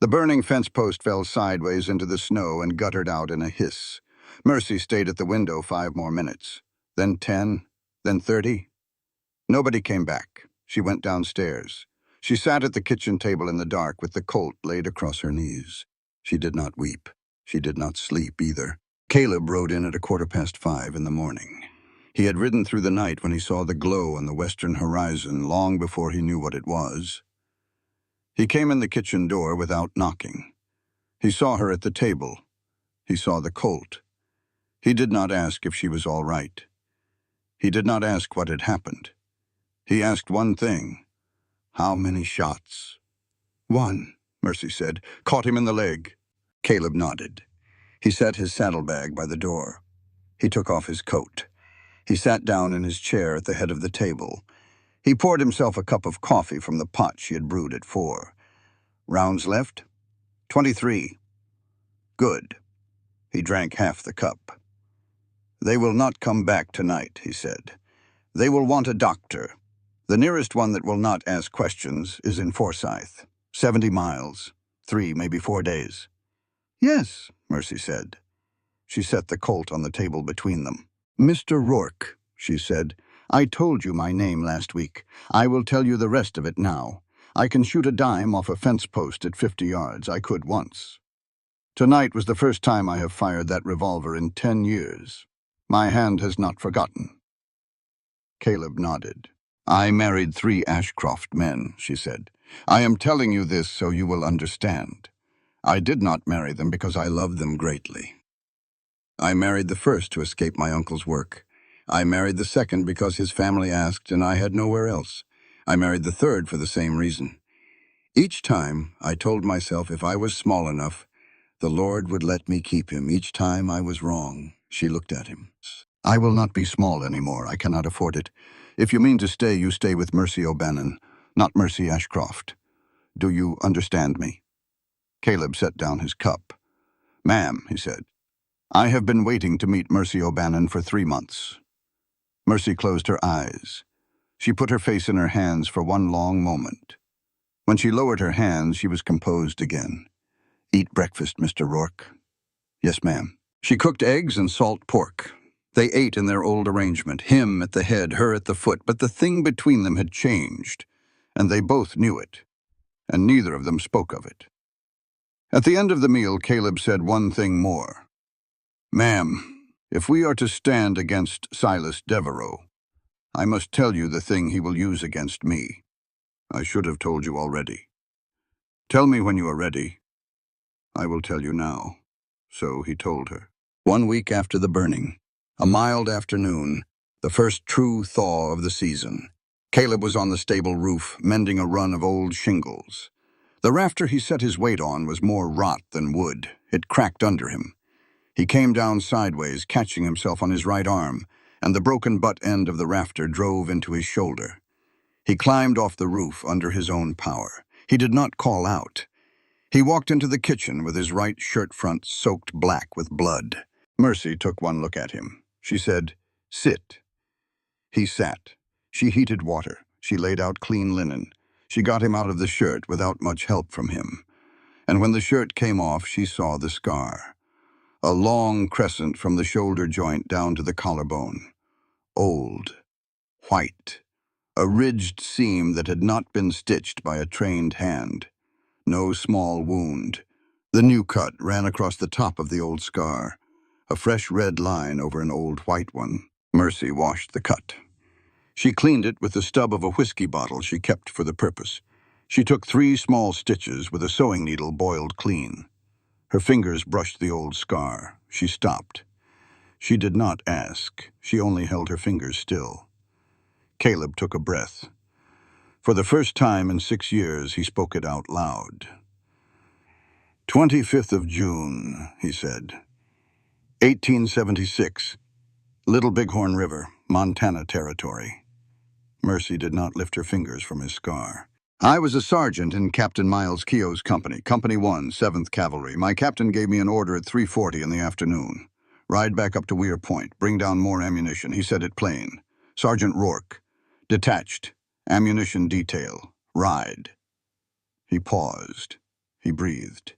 The burning fence post fell sideways into the snow and guttered out in a hiss. Mercy stayed at the window 5 more minutes. Then 10, then 30. Nobody came back. She went downstairs. She sat at the kitchen table in the dark with the colt laid across her knees. She did not weep. She did not sleep either. Caleb rode in at 5:15 in the morning. He had ridden through the night when he saw the glow on the western horizon long before he knew what it was. He came in the kitchen door without knocking. He saw her at the table. He saw the colt. He did not ask if she was all right. He did not ask what had happened. He asked one thing. How many shots? 1, Mercy said. Caught him in the leg. Caleb nodded. He set his saddlebag by the door. He took off his coat. He sat down in his chair at the head of the table. He poured himself a cup of coffee from the pot she had brewed at 4. Rounds left? 23. Good. He drank half the cup. They will not come back tonight, he said. They will want a doctor. The nearest one that will not ask questions is in Forsyth. 70 miles. 3, maybe 4 days. Yes, Mercy said. She set the colt on the table between them. Mr. Rourke, she said, I told you my name last week. I will tell you the rest of it now. I can shoot a dime off a fence post at 50 yards. I could once. Tonight was the first time I have fired that revolver in 10 years. My hand has not forgotten. Caleb nodded. I married 3 Ashcroft men, she said. I am telling you this so you will understand. I did not marry them because I loved them greatly. I married the first to escape my uncle's work. I married the second because his family asked and I had nowhere else. I married the third for the same reason. Each time, I told myself if I was small enough, the Lord would let me keep him. Each time I was wrong. She looked at him. I will not be small anymore. I cannot afford it. If you mean to stay, you stay with Mercy O'Bannon, not Mercy Ashcroft. Do you understand me? Caleb set down his cup. Ma'am, he said, I have been waiting to meet Mercy O'Bannon for 3 months. Mercy closed her eyes. She put her face in her hands for one long moment. When she lowered her hands, she was composed again. Eat breakfast, Mr. Rourke. Yes, ma'am. She cooked eggs and salt pork. They ate in their old arrangement, him at the head, her at the foot, but the thing between them had changed, and they both knew it, and neither of them spoke of it. At the end of the meal, Caleb said one thing more. Ma'am, if we are to stand against Silas Devereaux, I must tell you the thing he will use against me. I should have told you already. Tell me when you are ready. I will tell you now. So he told her. 1 week after the burning, a mild afternoon, the first true thaw of the season, Caleb was on the stable roof, mending a run of old shingles. The rafter he set his weight on was more rot than wood. It cracked under him. He came down sideways, catching himself on his right arm, and the broken butt end of the rafter drove into his shoulder. He climbed off the roof under his own power. He did not call out. He walked into the kitchen with his right shirt front soaked black with blood. Mercy took one look at him. She said, Sit. He sat. She heated water. She laid out clean linen. She got him out of the shirt without much help from him. And when the shirt came off, she saw the scar. A long crescent from the shoulder joint down to the collarbone. Old, white, a ridged seam that had not been stitched by a trained hand. No small wound. The new cut ran across the top of the old scar, a fresh red line over an old white one. Mercy washed the cut. She cleaned it with the stub of a whiskey bottle she kept for the purpose. She took 3 small stitches with a sewing needle boiled clean. Her fingers brushed the old scar. She stopped. She did not ask. She only held her fingers still. Caleb took a breath. For the first time in 6 years, he spoke it out loud. 25th of June, he said. 1876. Little Bighorn River, Montana Territory. Mercy did not lift her fingers from his scar. I was a sergeant in Captain Miles Keogh's company, Company 1, 7th Cavalry. My captain gave me an order at 3:40 in the afternoon. Ride back up to Weir Point, bring down more ammunition. He said it plain. Sergeant Rourke. Detached. Ammunition detail. Ride. He paused. He breathed.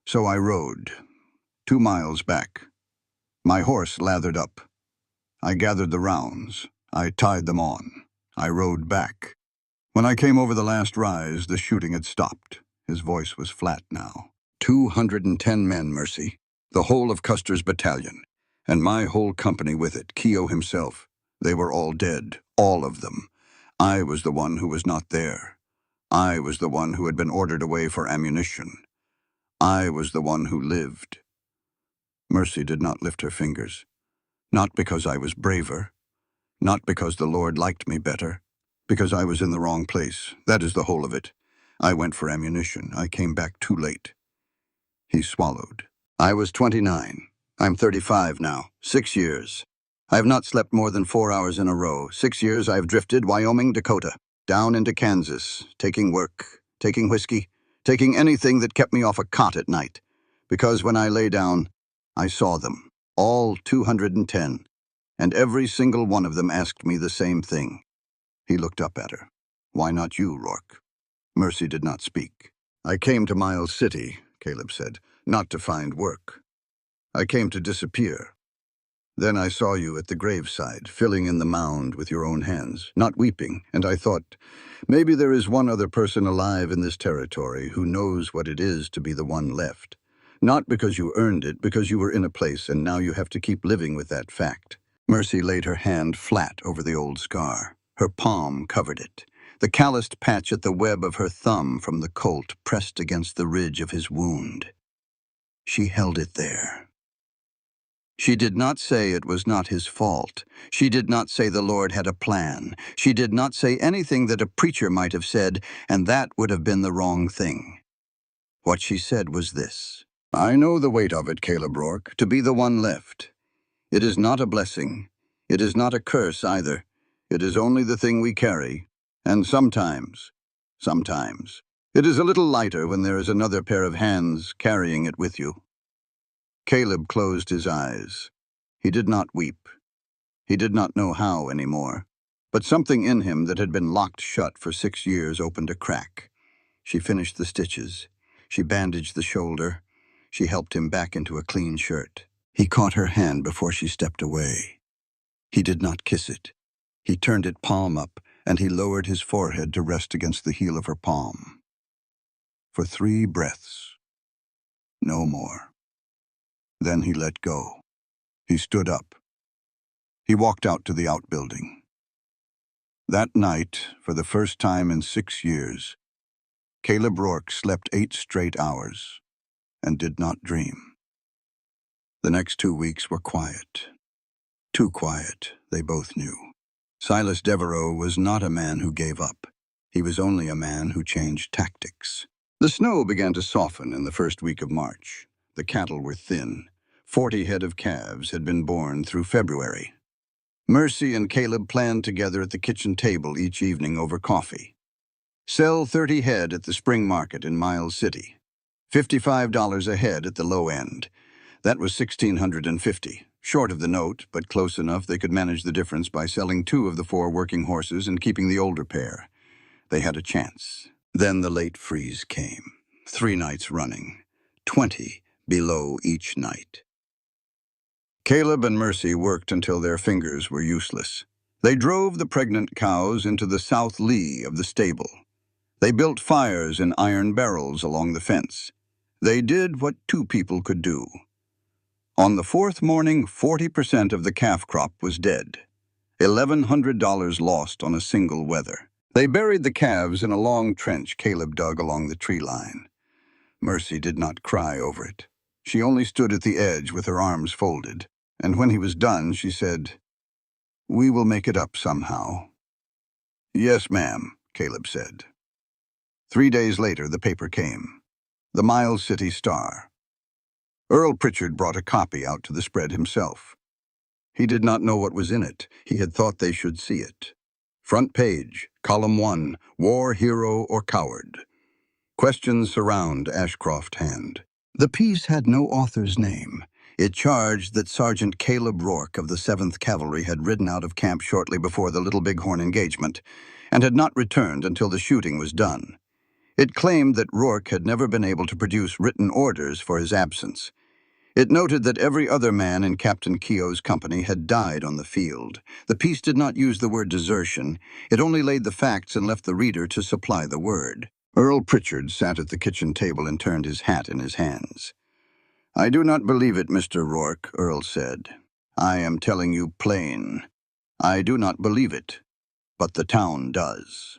So I rode. 2 miles back. My horse lathered up. I gathered the rounds. I tied them on. I rode back. When I came over the last rise, the shooting had stopped. His voice was flat now. 210 men, Mercy. The whole of Custer's battalion. And my whole company with it, Keogh himself. They were all dead. All of them. I was the one who was not there. I was the one who had been ordered away for ammunition. I was the one who lived. Mercy did not lift her fingers. Not because I was braver. Not because the Lord liked me better. Because I was in the wrong place. That is the whole of it. I went for ammunition. I came back too late. He swallowed. I was 29. I'm 35 now. 6 years. I have not slept more than 4 hours in a row. 6 years I have drifted Wyoming, Dakota, down into Kansas, taking work, taking whiskey, taking anything that kept me off a cot at night. Because when I lay down, I saw them, all 210, and every single one of them asked me the same thing. He looked up at her. Why not you, Rourke? Mercy did not speak. I came to Miles City, Caleb said, not to find work. I came to disappear. Then I saw you at the graveside, filling in the mound with your own hands, not weeping, and I thought, maybe there is one other person alive in this territory who knows what it is to be the one left. Not because you earned it, because you were in a place and now you have to keep living with that fact. Mercy laid her hand flat over the old scar. Her palm covered it. The calloused patch at the web of her thumb from the colt pressed against the ridge of his wound. She held it there. She did not say it was not his fault. She did not say the Lord had a plan. She did not say anything that a preacher might have said, and that would have been the wrong thing. What she said was this. I know the weight of it, Caleb Rourke, to be the one left. It is not a blessing. It is not a curse either. It is only the thing we carry. And sometimes, it is a little lighter when there is another pair of hands carrying it with you. Caleb closed his eyes. He did not weep. He did not know how anymore. But something in him that had been locked shut for 6 years opened a crack. She finished the stitches. She bandaged the shoulder. She helped him back into a clean shirt. He caught her hand before she stepped away. He did not kiss it. He turned it palm up, and he lowered his forehead to rest against the heel of her palm. For 3 breaths. No more. Then he let go. He stood up. He walked out to the outbuilding. That night, for the first time in 6 years, Caleb Rourke slept 8 straight hours and did not dream. The next 2 weeks were quiet. Too quiet, they both knew. Silas Devereaux was not a man who gave up. He was only a man who changed tactics. The snow began to soften in the first week of March. The cattle were thin. 40 head of calves had been born through February. Mercy and Caleb planned together at the kitchen table each evening over coffee. Sell 30 head at the spring market in Miles City. $55 a head at the low end. That was $1,650, short of the note, but close enough they could manage the difference by selling 2 of the 4 working horses and keeping the older pair. They had a chance. Then the late freeze came. 3 nights running, 20 below each night. Caleb and Mercy worked until their fingers were useless. They drove the pregnant cows into the south lee of the stable. They built fires in iron barrels along the fence. They did what 2 people could do. On the 4th morning, 40% of the calf crop was dead. $1,100 lost on a single wether. They buried the calves in a long trench Caleb dug along the tree line. Mercy did not cry over it. She only stood at the edge with her arms folded, and when he was done, she said, "We will make it up somehow." "Yes, ma'am," Caleb said. 3 days later, the paper came. The Miles City Star. Earl Pritchard brought a copy out to the spread himself. He did not know what was in it. He had thought they should see it. Front page, column 1, War Hero or Coward. Questions surround Ashcroft Hand. The piece had no author's name. It charged that Sergeant Caleb Rourke of the 7th Cavalry had ridden out of camp shortly before the Little Bighorn engagement and had not returned until the shooting was done. It claimed that Rourke had never been able to produce written orders for his absence. It noted that every other man in Captain Keogh's company had died on the field. The piece did not use the word desertion. It only laid the facts and left the reader to supply the word. Earl Pritchard sat at the kitchen table and turned his hat in his hands. "I do not believe it, Mr. Rourke," Earl said. "I am telling you plain. I do not believe it, but the town does."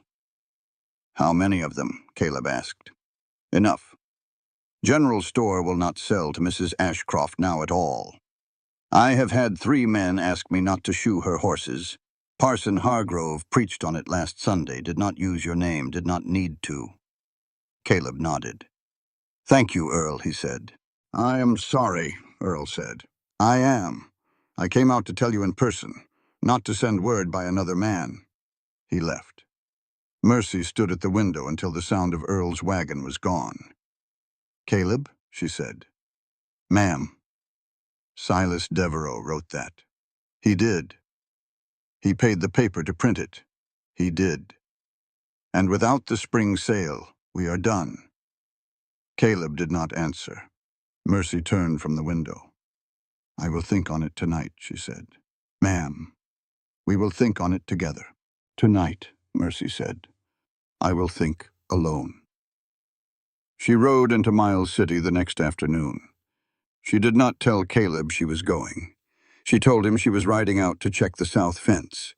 "How many of them?" Caleb asked. "Enough. General Store will not sell to Mrs. Ashcroft now at all. I have had 3 men ask me not to shoe her horses. Parson Hargrove preached on it last Sunday, did not use your name, did not need to." Caleb nodded. "Thank you, Earl," he said. "I am sorry," Earl said. "I am. I came out to tell you in person, not to send word by another man." He left. Mercy stood at the window until the sound of Earl's wagon was gone. "Caleb," she said. "Ma'am. Silas Devereaux wrote that." "He did." "He paid the paper to print it." "He did." "And without the spring sale, we are done." Caleb did not answer. Mercy turned from the window. "I will think on it tonight," she said. "Ma'am, we will think on it together." "Tonight," Mercy said. "I will think alone." She rode into Miles City the next afternoon. She did not tell Caleb she was going. She told him she was riding out to check the south fence.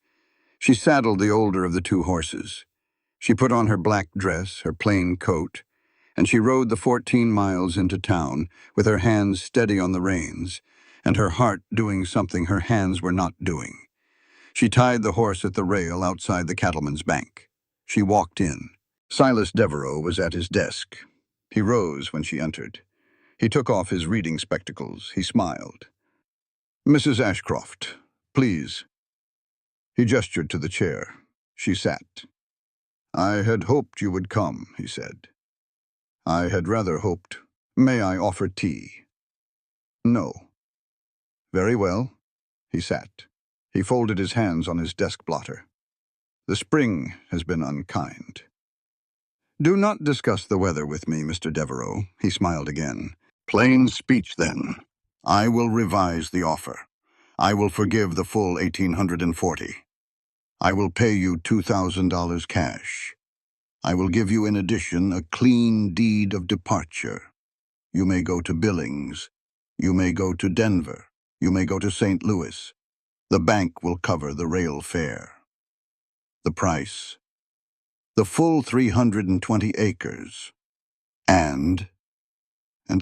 She saddled the older of the 2 horses. She put on her black dress, her plain coat, and she rode the 14 miles into town with her hands steady on the reins and her heart doing something her hands were not doing. She tied the horse at the rail outside the cattleman's bank. She walked in. Silas Devereaux was at his desk. He rose when she entered. He took off his reading spectacles. He smiled. "Mrs. Ashcroft, please." He gestured to the chair. She sat. "I had hoped you would come," he said. "I had rather hoped. May I offer tea?" "No." "Very well." He sat. He folded his hands on his desk blotter. "The spring has been unkind." "Do not discuss the weather with me, Mr. Devereaux." He smiled again. "Plain speech, then. I will revise the offer. I will forgive the full $1,840. I will pay you $2,000 cash. I will give you in addition a clean deed of departure. You may go to Billings. You may go to Denver. You may go to St. Louis. The bank will cover the rail fare. The price: the full 320 acres. And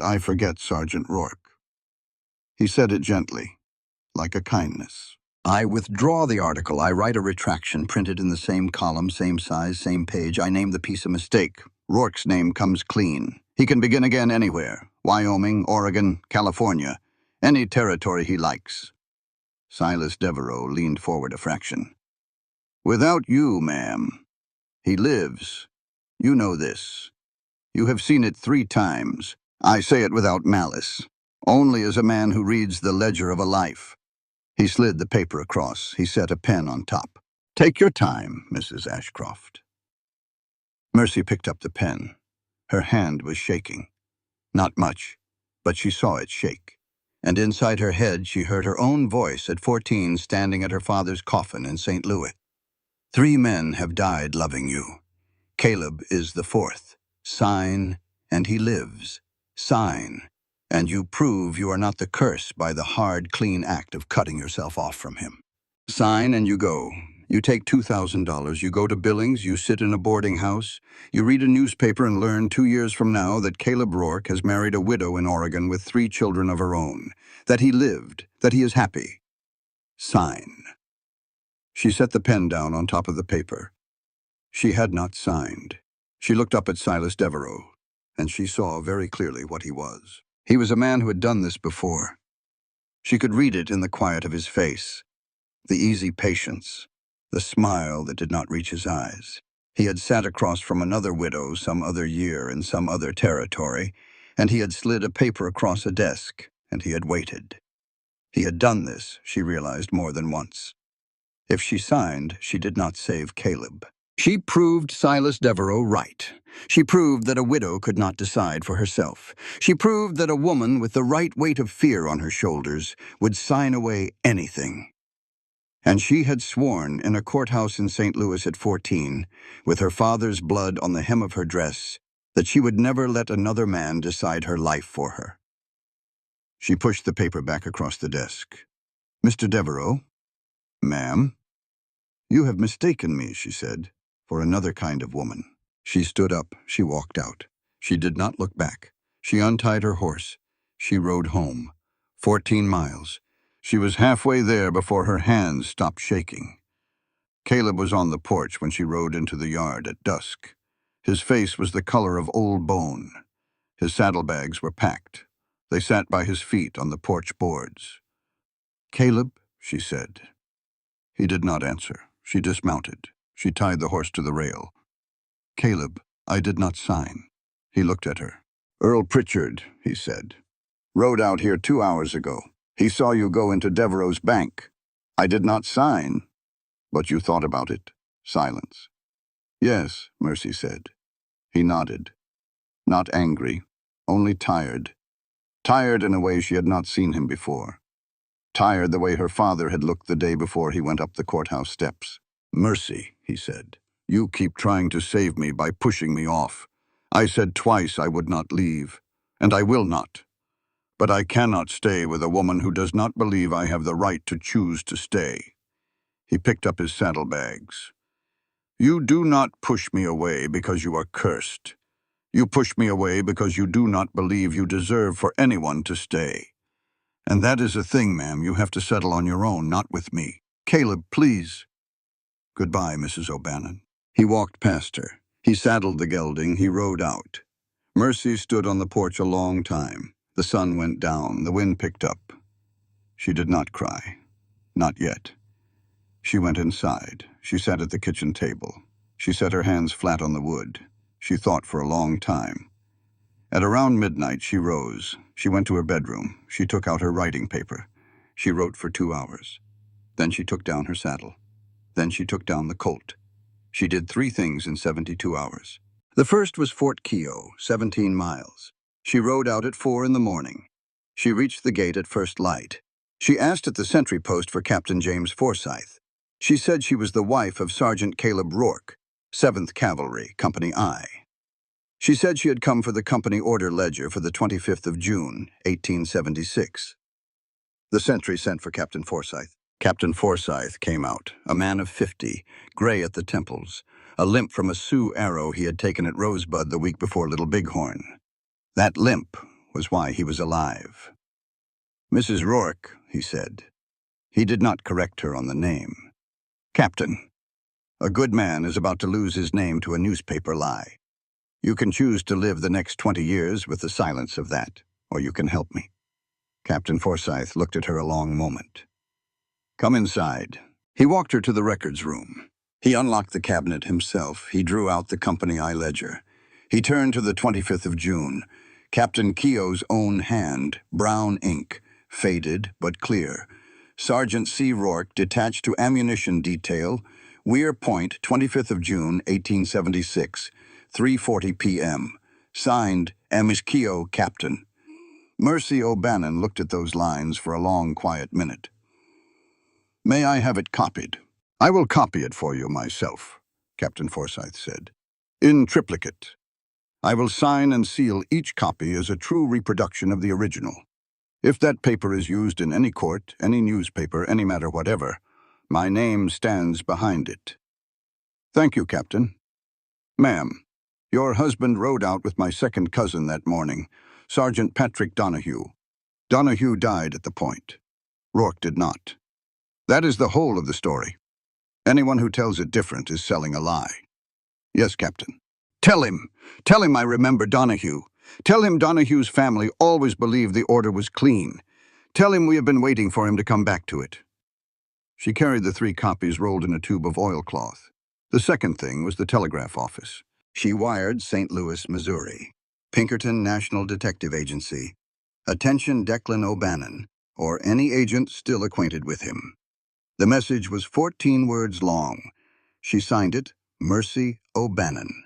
I forget Sergeant Rourke." He said it gently, like a kindness. "I withdraw the article. I write a retraction, printed in the same column, same size, same page. I name the piece a mistake. Rourke's name comes clean. He can begin again anywhere. Wyoming, Oregon, California. Any territory he likes." Silas Devereaux leaned forward a fraction. "Without you, ma'am. He lives. You know this. You have seen it 3 times. I say it without malice. Only as a man who reads the ledger of a life." He slid the paper across. He set a pen on top. "Take your time, Mrs. Ashcroft." Mercy picked up the pen. Her hand was shaking. Not much, but she saw it shake. And inside her head she heard her own voice at 14 standing at her father's coffin in St. Louis. 3 men have died loving you. Caleb is the 4th. Sign, and he lives. Sign, and you prove you are not the curse by the hard, clean act of cutting yourself off from him. Sign and you go. You take $2,000, you go to Billings, you sit in a boarding house, you read a newspaper and learn 2 years from now that Caleb Rourke has married a widow in Oregon with 3 children of her own, that he lived, that he is happy. Sign. She set the pen down on top of the paper. She had not signed. She looked up at Silas Devereaux, and she saw very clearly what he was. He was a man who had done this before. She could read it in the quiet of his face, the easy patience, the smile that did not reach his eyes. He had sat across from another widow some other year in some other territory, and he had slid a paper across a desk, and he had waited. He had done this, she realized, more than once. If she signed, she did not save Caleb. She proved Silas Devereaux right. She proved that a widow could not decide for herself. She proved that a woman with the right weight of fear on her shoulders would sign away anything. And she had sworn in a courthouse in St. Louis at 14, with her father's blood on the hem of her dress, that she would never let another man decide her life for her. She pushed the paper back across the desk. "Mr. Devereaux?" "Ma'am?" "You have mistaken me," she said, "for another kind of woman." She stood up. She walked out. She did not look back. She untied her horse. She rode home. 14 miles. She was halfway there before her hands stopped shaking. Caleb was on the porch when she rode into the yard at dusk. His face was the color of old bone. His saddlebags were packed. They sat by his feet on the porch boards. "Caleb," she said. He did not answer. She dismounted. She tied the horse to the rail. "Caleb, I did not sign." He looked at her. "Earl Pritchard," he said, "rode out here 2 hours ago. He saw you go into Devereaux's bank. I did not sign, but you thought about it." Silence. "Yes," Mercy said. He nodded. Not angry, only tired. Tired in a way she had not seen him before. Tired the way her father had looked the day before he went up the courthouse steps. "Mercy," he said, "you keep trying to save me by pushing me off. I said twice I would not leave, and I will not. But I cannot stay with a woman who does not believe I have the right to choose to stay." He picked up his saddlebags. "You do not push me away because you are cursed. You push me away because you do not believe you deserve for anyone to stay. And that is a thing, ma'am, you have to settle on your own, not with me. Caleb, please." "Goodbye, Mrs. O'Bannon." He walked past her. He saddled the gelding. He rode out. Mercy stood on the porch a long time. The sun went down. The wind picked up. She did not cry. Not yet. She went inside. She sat at the kitchen table. She set her hands flat on the wood. She thought for a long time. At around midnight, she rose. She went to her bedroom. She took out her writing paper. She wrote for 2 hours. Then she took down her saddle. Then she took down the colt. She did 3 things in 72 hours. The first was Fort Keogh, 17 miles. She rode out at 4 in the morning. She reached the gate at first light. She asked at the sentry post for Captain James Forsyth. She said she was the wife of Sergeant Caleb Rourke, 7th Cavalry, Company I. She said she had come for the company order ledger for the 25th of June, 1876. The sentry sent for Captain Forsyth. Captain Forsyth came out, a man of 50, gray at the temples, a limp from a Sioux arrow he had taken at Rosebud the week before Little Bighorn. That limp was why he was alive. "Mrs. Rourke," he said. He did not correct her on the name. "Captain, a good man is about to lose his name to a newspaper lie. You can choose to live the next 20 years with the silence of that, or you can help me." Captain Forsyth looked at her a long moment. "Come inside." He walked her to the records room. He unlocked the cabinet himself. He drew out the Company I ledger. He turned to the 25th of June. Captain Keogh's own hand, brown ink, faded but clear. Sergeant C. Rourke, detached to ammunition detail, Weir Point, 25th of June, 1876, 3:40 p.m. Signed, Amiskio, Captain. Mercy O'Bannon looked at those lines for a long, quiet minute. May I have it copied? I will copy it for you myself, Captain Forsyth said. In triplicate. I will sign and seal each copy as a true reproduction of the original. If that paper is used in any court, any newspaper, any matter whatever, my name stands behind it. Thank you, Captain. Ma'am, your husband rode out with my second cousin that morning, Sergeant Patrick Donahue. Donahue died at the point. Rourke did not. That is the whole of the story. Anyone who tells it different is selling a lie. Yes, Captain. Tell him I remember Donahue. Tell him Donahue's family always believed the order was clean. Tell him we have been waiting for him to come back to it. She carried the 3 copies rolled in a tube of oilcloth. The second thing was the telegraph office. She wired St. Louis, Missouri. Pinkerton National Detective Agency. Attention Declan O'Bannon, or any agent still acquainted with him. The message was 14 words long. She signed it, Mercy O'Bannon.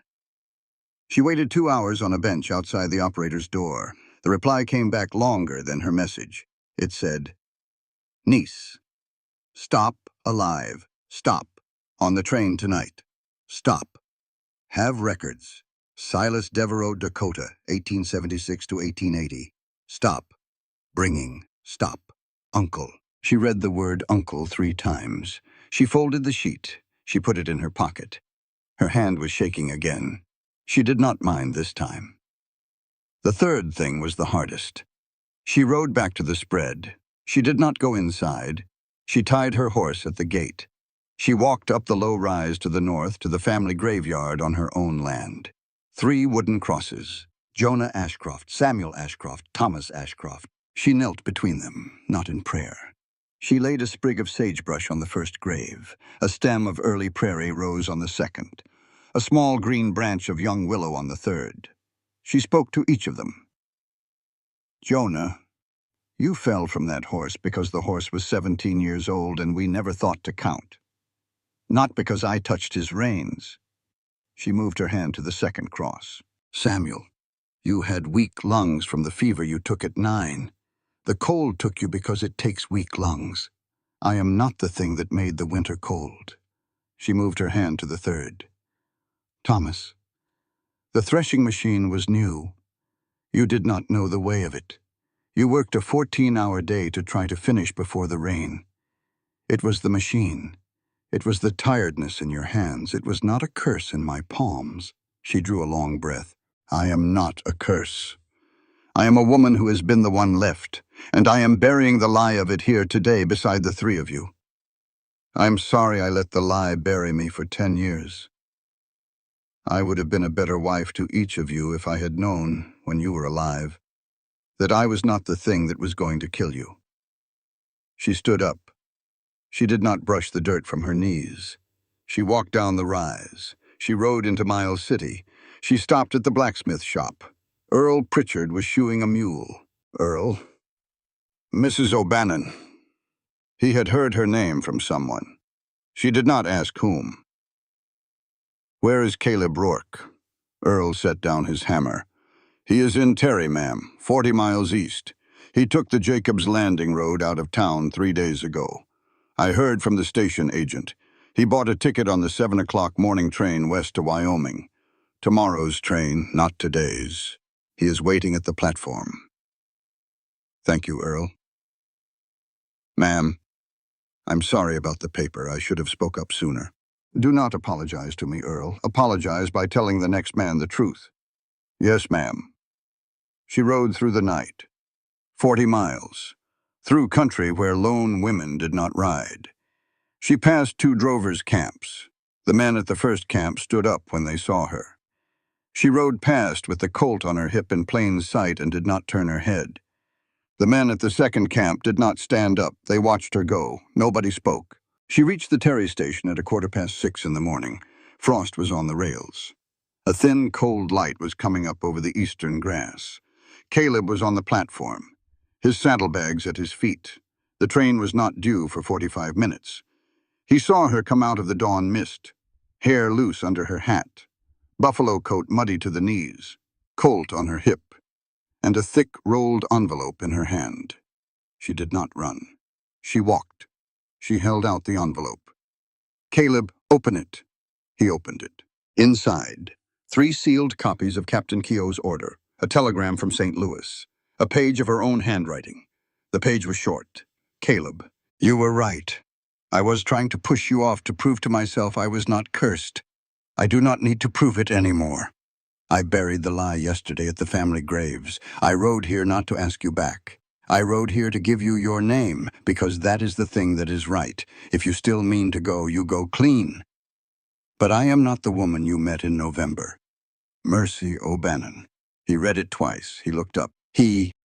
She waited 2 hours on a bench outside the operator's door. The reply came back longer than her message. It said, Niece. Stop, alive. Stop. On the train tonight. Stop. Have records. Silas Devereaux, Dakota, 1876 to 1880. Stop. Bringing. Stop. Uncle. She read the word uncle 3 times. She folded the sheet. She put it in her pocket. Her hand was shaking again. She did not mind this time. The third thing was the hardest. She rode back to the spread. She did not go inside. She tied her horse at the gate. She walked up the low rise to the north to the family graveyard on her own land. 3 wooden crosses. Jonah Ashcroft, Samuel Ashcroft, Thomas Ashcroft. She knelt between them, not in prayer. She laid a sprig of sagebrush on the first grave. A stem of early prairie rose on the second. A small green branch of young willow on the third. She spoke to each of them. Jonah, you fell from that horse because the horse was 17 years old and we never thought to count. Not because I touched his reins. She moved her hand to the second cross. Samuel, you had weak lungs from the fever you took at 9. The cold took you because it takes weak lungs. I am not the thing that made the winter cold. She moved her hand to the third. Thomas, the threshing machine was new. You did not know the way of it. You worked a 14-hour day to try to finish before the rain. It was the machine. It was the tiredness in your hands. It was not a curse in my palms. She drew a long breath. I am not a curse. I am a woman who has been the one left, and I am burying the lie of it here today beside the 3 of you. I'm sorry I let the lie bury me for 10 years. I would have been a better wife to each of you if I had known, when you were alive, that I was not the thing that was going to kill you. She stood up. She did not brush the dirt from her knees. She walked down the rise. She rode into Miles City. She stopped at the blacksmith shop. Earl Pritchard was shoeing a mule. Earl? Mrs. O'Bannon. He had heard her name from someone. She did not ask whom. Where is Caleb Rourke? Earl set down his hammer. He is in Terry, ma'am, 40 miles east. He took the Jacobs Landing Road out of town 3 days ago. I heard from the station agent. He bought a ticket on the 7 o'clock morning train west to Wyoming. Tomorrow's train, not today's. He is waiting at the platform. Thank you, Earl. Ma'am, I'm sorry about the paper. I should have spoke up sooner. Do not apologize to me, Earl. Apologize by telling the next man the truth. Yes, ma'am. She rode through the night. 40 miles. Through country where lone women did not ride. She passed 2 drovers' camps. The men at the first camp stood up when they saw her. She rode past with the colt on her hip in plain sight and did not turn her head. The men at the second camp did not stand up. They watched her go. Nobody spoke. She reached the Terry station at 6:15 in the morning. Frost was on the rails. A thin, cold light was coming up over the eastern grass. Caleb was on the platform, his saddlebags at his feet. The train was not due for 45 minutes. He saw her come out of the dawn mist, hair loose under her hat, buffalo coat muddy to the knees. Colt on her hip, and a thick, rolled envelope in her hand. She did not run. She walked. She held out the envelope. "Caleb, open it." He opened it. Inside, 3 sealed copies of Captain Keogh's order, a telegram from St. Louis, a page of her own handwriting. The page was short. "Caleb, you were right. I was trying to push you off to prove to myself I was not cursed. I do not need to prove it anymore. I buried the lie yesterday at the family graves. I rode here not to ask you back. I rode here to give you your name, because that is the thing that is right. If you still mean to go, you go clean. But I am not the woman you met in November. Mercy O'Bannon." He read it twice. He looked up.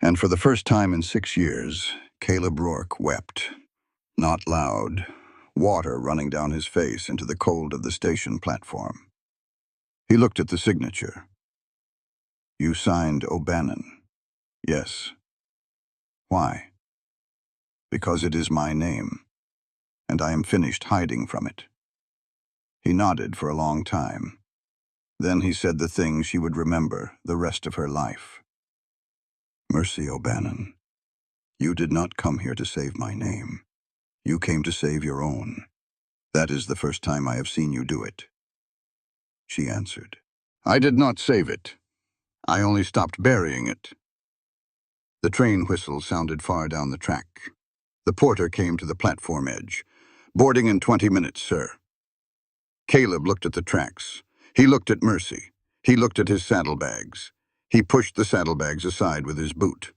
And for the first time in 6 years, Caleb Rourke wept. Not loud. Water running down his face into the cold of the station platform. He looked at the signature. "You signed O'Bannon." "Yes." "Why?" "Because it is my name, and I am finished hiding from it." He nodded for a long time. Then he said the thing she would remember the rest of her life. "Mercy O'Bannon, you did not come here to save my name. You came to save your own. That is the first time I have seen you do it." She answered, "I did not save it. I only stopped burying it." The train whistle sounded far down the track. The porter came to the platform edge. "Boarding in 20 minutes, sir." Caleb looked at the tracks. He looked at Mercy. He looked at his saddlebags. He pushed the saddlebags aside with his boot.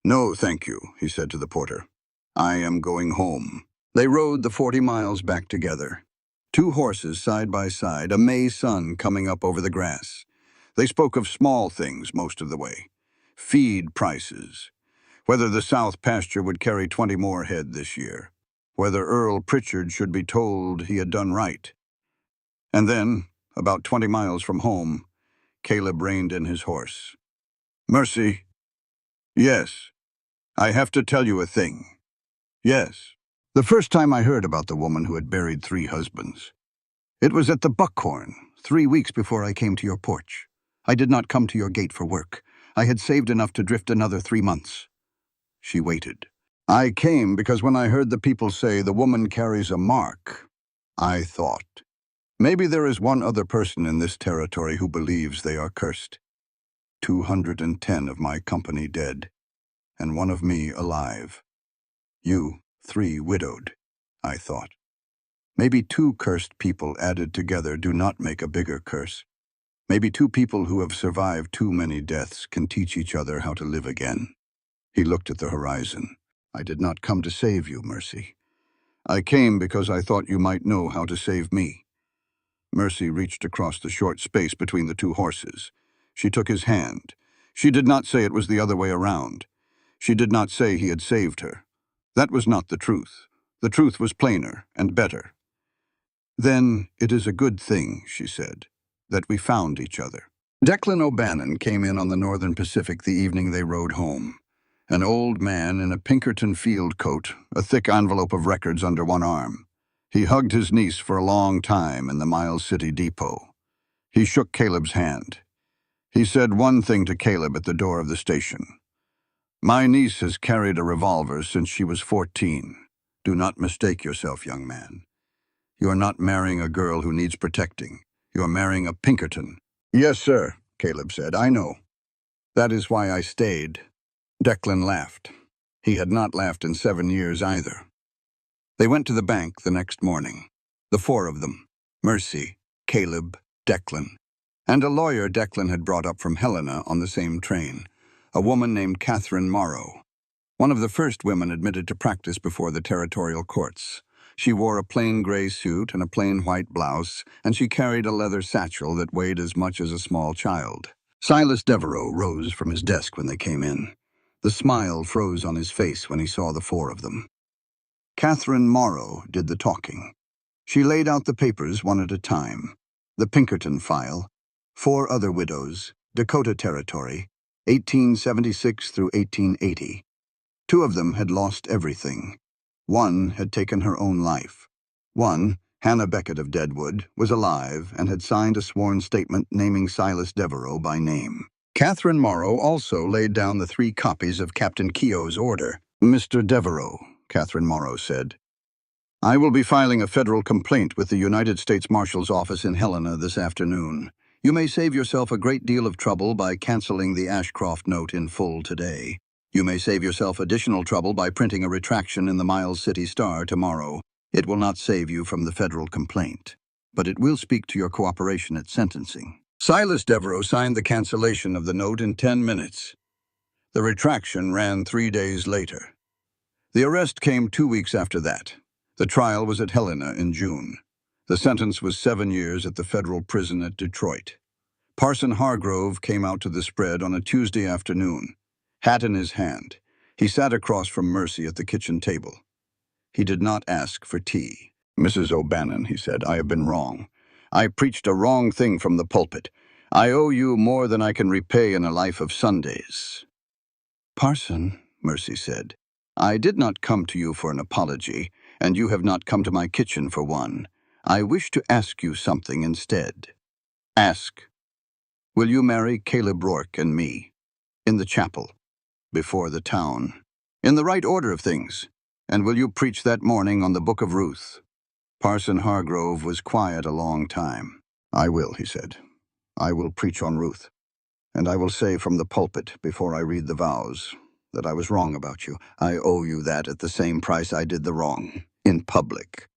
"No, thank you," he said to the porter. "I am going home." They rode the 40 miles back together. 2 horses side by side, a May sun coming up over the grass. They spoke of small things most of the way. Feed prices. Whether the South pasture would carry 20 more head this year. Whether Earl Pritchard should be told he had done right. And then, about 20 miles from home, Caleb reined in his horse. "Mercy." "Yes." "I have to tell you a thing." "Yes." "The first time I heard about the woman who had buried 3 husbands. It was at the Buckhorn, 3 weeks before I came to your porch. I did not come to your gate for work. I had saved enough to drift another 3 months. She waited. "I came because when I heard the people say the woman carries a mark, I thought, maybe there is one other person in this territory who believes they are cursed. 210 of my company dead, and one of me alive. You, 3 widowed, I thought. Maybe 2 cursed people added together do not make a bigger curse. Maybe 2 people who have survived too many deaths can teach each other how to live again." He looked at the horizon. "I did not come to save you, Mercy. I came because I thought you might know how to save me." Mercy reached across the short space between the 2 horses. She took his hand. She did not say it was the other way around. She did not say he had saved her. That was not the truth. The truth was plainer and better. "Then it is a good thing," she said, "that we found each other." Declan O'Bannon came in on the Northern Pacific the evening they rode home. An old man in a Pinkerton field coat, a thick envelope of records under one arm. He hugged his niece for a long time in the Miles City depot. He shook Caleb's hand. He said one thing to Caleb at the door of the station. "My niece has carried a revolver since she was 14. Do not mistake yourself, young man. You are not marrying a girl who needs protecting. You are marrying a Pinkerton." "Yes, sir," Caleb said. "I know. That is why I stayed." Declan laughed. He had not laughed in 7 years either. They went to the bank the next morning. The 4 of them. Mercy, Caleb, Declan, and a lawyer Declan had brought up from Helena on the same train, a woman named Catherine Morrow, one of the first women admitted to practice before the territorial courts. She wore a plain gray suit and a plain white blouse, and she carried a leather satchel that weighed as much as a small child. Silas Devereaux rose from his desk when they came in. The smile froze on his face when he saw the 4 of them. Catherine Morrow did the talking. She laid out the papers one at a time. The Pinkerton file, 4 other widows, Dakota Territory, 1876 through 1880. 2 of them had lost everything. 1 had taken her own life. 1, Hannah Beckett of Deadwood was alive and had signed a sworn statement naming Silas Devereaux by name. Catherine Morrow also laid down the 3 copies of Captain Keogh's order. "Mr. Devereaux," Catherine Morrow said, "I will be filing a federal complaint with the United States Marshal's office in Helena this afternoon. You may save yourself a great deal of trouble by canceling the Ashcroft note in full today. You may save yourself additional trouble by printing a retraction in the Miles City Star tomorrow. It will not save you from the federal complaint, but it will speak to your cooperation at sentencing." Silas Devereaux signed the cancellation of the note in 10 minutes. The retraction ran 3 days later. The arrest came 2 weeks after that. The trial was at Helena in June. The sentence was 7 years at the federal prison at Detroit. Parson Hargrove came out to the spread on a Tuesday afternoon, hat in his hand. He sat across from Mercy at the kitchen table. He did not ask for tea. "Mrs. O'Bannon," he said, "I have been wrong. I preached a wrong thing from the pulpit. I owe you more than I can repay in a life of Sundays." "Parson," Mercy said, "I did not come to you for an apology, and you have not come to my kitchen for one. I wish to ask you something instead." "Ask." "Will you marry Caleb Rourke and me? In the chapel, before the town, in the right order of things? And will you preach that morning on the Book of Ruth?" Parson Hargrove was quiet a long time. "I will," he said. "I will preach on Ruth. And I will say from the pulpit, before I read the vows, that I was wrong about you. I owe you that at the same price I did the wrong, in public."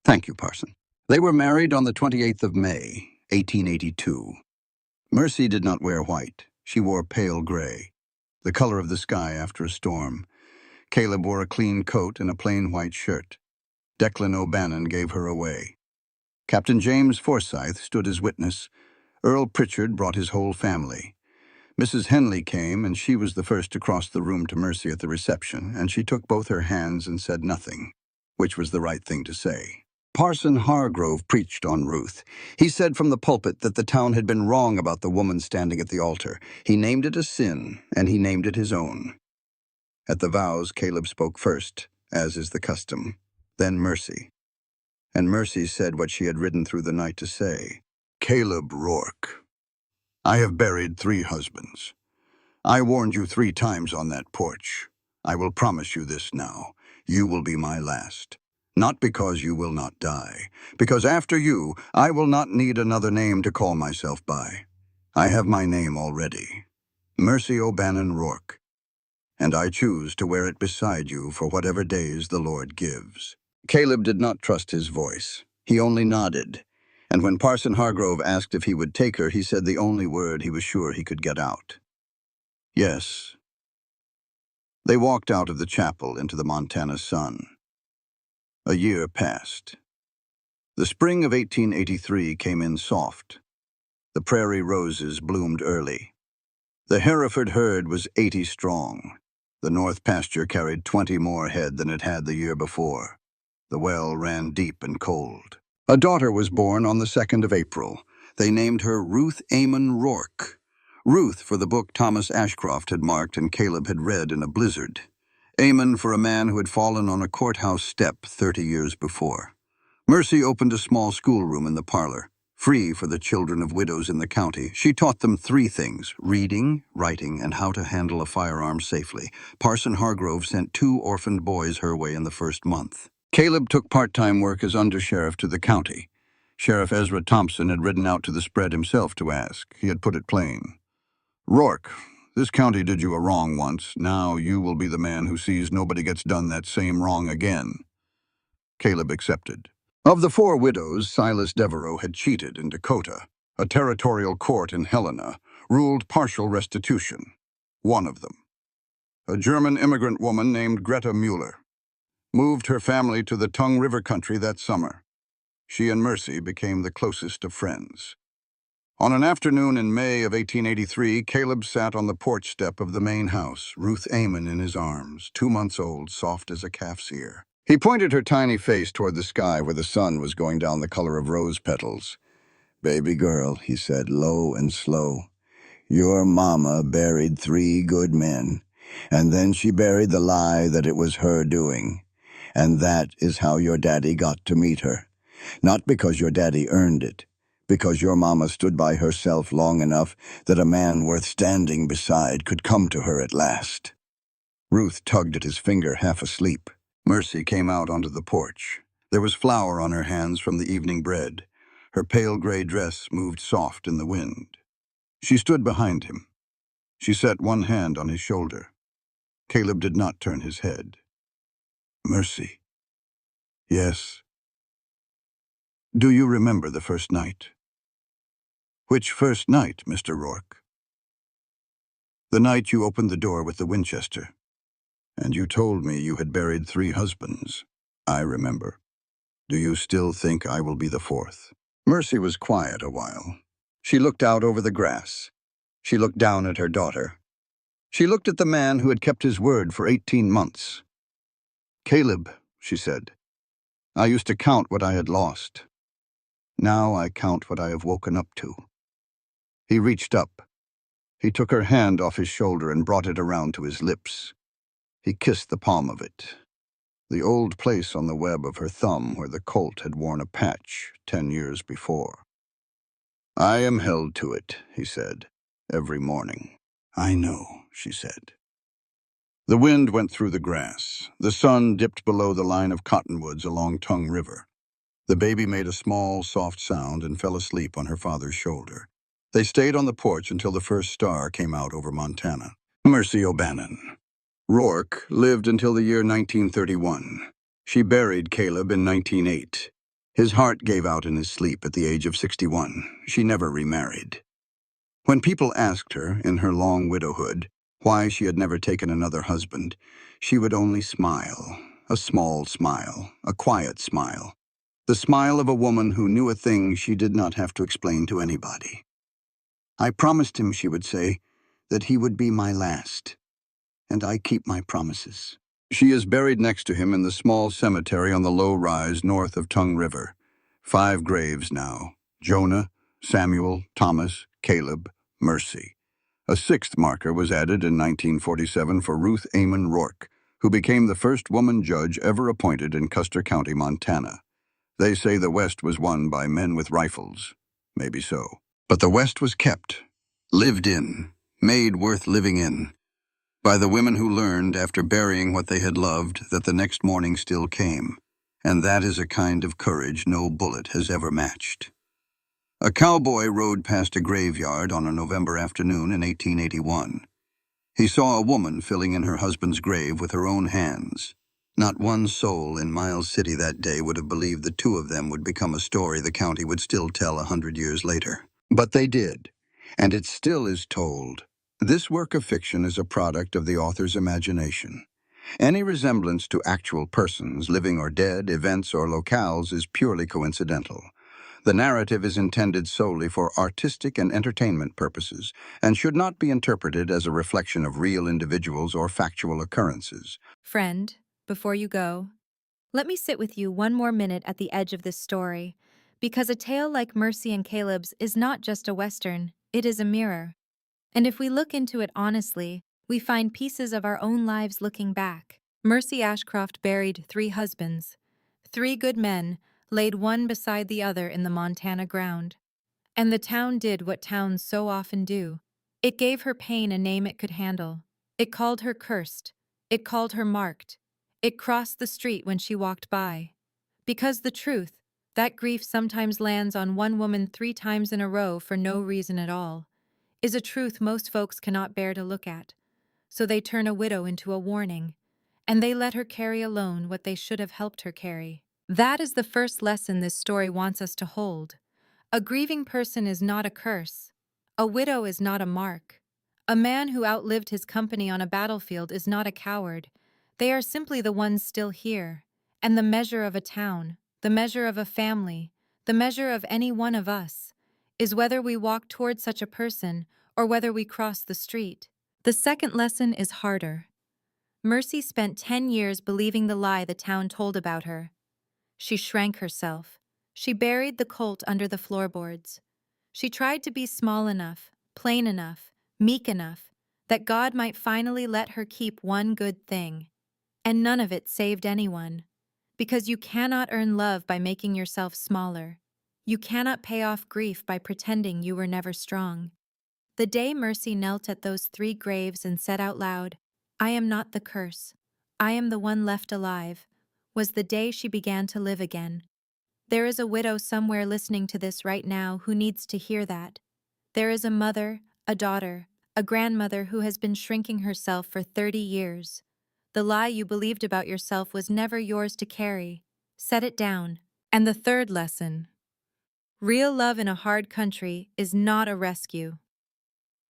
"Thank you, Parson." They were married on the 28th of May, 1882. Mercy did not wear white. She wore pale gray, the color of the sky after a storm. Caleb wore a clean coat and a plain white shirt. Declan O'Bannon gave her away. Captain James Forsyth stood as witness. Earl Pritchard brought his whole family. Mrs. Henley came, and she was the first to cross the room to Mercy at the reception, and she took both her hands and said nothing, which was the right thing to say. Parson Hargrove preached on Ruth. He said from the pulpit that the town had been wrong about the woman standing at the altar. He named it a sin, and he named it his own. At the vows, Caleb spoke first, as is the custom, then Mercy. And Mercy said what she had ridden through the night to say. "Caleb Rourke, I have buried 3 husbands. I warned you 3 times on that porch. I will promise you this now. You will be my last. Not because you will not die, because after you, I will not need another name to call myself by. I have my name already. Mercy O'Bannon Rourke. And I choose to wear it beside you for whatever days the Lord gives." Caleb did not trust his voice. He only nodded. And when Parson Hargrove asked if he would take her, he said the only word he was sure he could get out. "Yes." They walked out of the chapel into the Montana sun. A year passed. The spring of 1883 came in soft. The prairie roses bloomed early. The Hereford herd was 80 strong. The north pasture carried 20 more head than it had the year before. The well ran deep and cold. A daughter was born on the 2nd of April. They named her Ruth Amon Rourke. Ruth for the book Thomas Ashcroft had marked and Caleb had read in a blizzard. Amon for a man who had fallen on a courthouse step 30 years before. Mercy opened a small schoolroom in the parlor, free for the children of widows in the county. She taught them 3 things: reading, writing, and how to handle a firearm safely. Parson Hargrove sent 2 orphaned boys her way in the first month. Caleb took part-time work as undersheriff to the county. Sheriff Ezra Thompson had ridden out to the spread himself to ask. He had put it plain. "Rourke, this county did you a wrong once. Now you will be the man who sees nobody gets done that same wrong again." Caleb accepted. Of the 4 widows Silas Devereaux had cheated in Dakota, a territorial court in Helena ruled partial restitution. One of them, a German immigrant woman named Greta Mueller, moved her family to the Tongue River country that summer. She and Mercy became the closest of friends. On an afternoon in May of 1883, Caleb sat on the porch step of the main house, Ruth Amon in his arms, 2 months old, soft as a calf's ear. He pointed her tiny face toward the sky where the sun was going down the color of rose petals. "Baby girl," he said, low and slow, "your mama buried 3 good men, and then she buried the lie that it was her doing. And that is how your daddy got to meet her. Not because your daddy earned it, because your mama stood by herself long enough that a man worth standing beside could come to her at last. Ruth tugged at his finger, half asleep. Mercy came out onto the porch. There was flour on her hands from the evening bread. Her pale gray dress moved soft in the wind. She stood behind him. She set one hand on his shoulder. Caleb did not turn his head. Mercy. Yes. Do you remember the first night? Which first night, Mr. Rourke? The night you opened the door with the Winchester, and you told me you had buried 3 husbands. I remember. Do you still think I will be the 4th? Mercy was quiet a while. She looked out over the grass. She looked down at her daughter. She looked at the man who had kept his word for 18 months. Caleb, she said, I used to count what I had lost. Now I count what I have woken up to. He reached up. He took her hand off his shoulder and brought it around to his lips. He kissed the palm of it, the old place on the web of her thumb where the colt had worn a patch 10 years before. I am held to it, he said, every morning. I know, she said. The wind went through the grass. The sun dipped below the line of cottonwoods along Tongue River. The baby made a small, soft sound and fell asleep on her father's shoulder. They stayed on the porch until the first star came out over Montana. Mercy O'Bannon. Rourke lived until the year 1931. She buried Caleb in 1908. His heart gave out in his sleep at the age of 61. She never remarried. When people asked her, in her long widowhood, why she had never taken another husband, she would only smile, a small smile, a quiet smile, the smile of a woman who knew a thing she did not have to explain to anybody. I promised him, she would say, that he would be my last, and I keep my promises. She is buried next to him in the small cemetery on the low rise north of Tongue River. 5 graves now: Jonah, Samuel, Thomas, Caleb, Mercy. A 6th marker was added in 1947 for Ruth Amon Rourke, who became the first woman judge ever appointed in Custer County, Montana. They say the West was won by men with rifles. Maybe so. But the West was kept, lived in, made worth living in, by the women who learned, after burying what they had loved, that the next morning still came. And that is a kind of courage no bullet has ever matched. A cowboy rode past a graveyard on a November afternoon in 1881. He saw a woman filling in her husband's grave with her own hands. Not one soul in Miles City that day would have believed the 2 of them would become a story the county would still tell 100 years later. But they did, and it still is told. This work of fiction is a product of the author's imagination. Any resemblance to actual persons, living or dead, events or locales, is purely coincidental. The narrative is intended solely for artistic and entertainment purposes, and should not be interpreted as a reflection of real individuals or factual occurrences. Friend, before you go, let me sit with you one more minute at the edge of this story, because a tale like Mercy and Caleb's is not just a Western, it is a mirror. And if we look into it honestly, we find pieces of our own lives looking back. Mercy Ashcroft buried 3 husbands. 3 good men, laid one beside the other in the Montana ground. And the town did what towns so often do. It gave her pain a name it could handle. It called her cursed. It called her marked. It crossed the street when she walked by. Because the truth, that grief sometimes lands on one woman 3 times in a row for no reason at all, is a truth most folks cannot bear to look at. So they turn a widow into a warning, and they let her carry alone what they should have helped her carry. That is the first lesson this story wants us to hold. A grieving person is not a curse. A widow is not a mark. A man who outlived his company on a battlefield is not a coward. They are simply the ones still here. And the measure of a town, the measure of a family, the measure of any one of us, is whether we walk toward such a person or whether we cross the street. The second lesson is harder. Mercy spent 10 years believing the lie the town told about her. She shrank herself. She buried the colt under the floorboards. She tried to be small enough, plain enough, meek enough, that God might finally let her keep one good thing. And none of it saved anyone. Because you cannot earn love by making yourself smaller. You cannot pay off grief by pretending you were never strong. The day Mercy knelt at those 3 graves and said out loud, "I am not the curse. I am the one left alive," was the day she began to live again. There is a widow somewhere listening to this right now who needs to hear that. There is a mother, a daughter, a grandmother who has been shrinking herself for 30 years. The lie you believed about yourself was never yours to carry. Set it down. And the third lesson: real love in a hard country is not a rescue.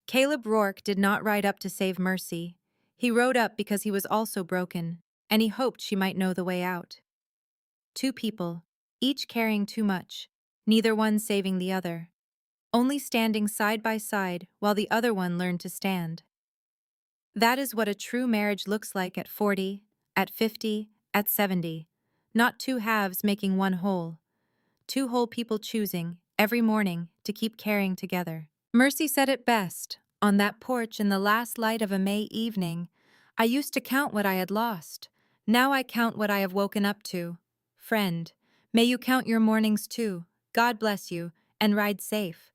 Caleb Rourke did not ride up to save Mercy. He rode up because he was also broken, and he hoped she might know the way out. 2 people, each carrying too much, neither one saving the other, only standing side by side while the other one learned to stand. That is what a true marriage looks like at 40, at 50, at 70. Not 2 halves making one whole. 2 whole people choosing, every morning, to keep carrying together. Mercy said it best, on that porch in the last light of a May evening. "I used to count what I had lost. Now I count what I have woken up to. Friend, may you count your mornings too. God bless you, and ride safe."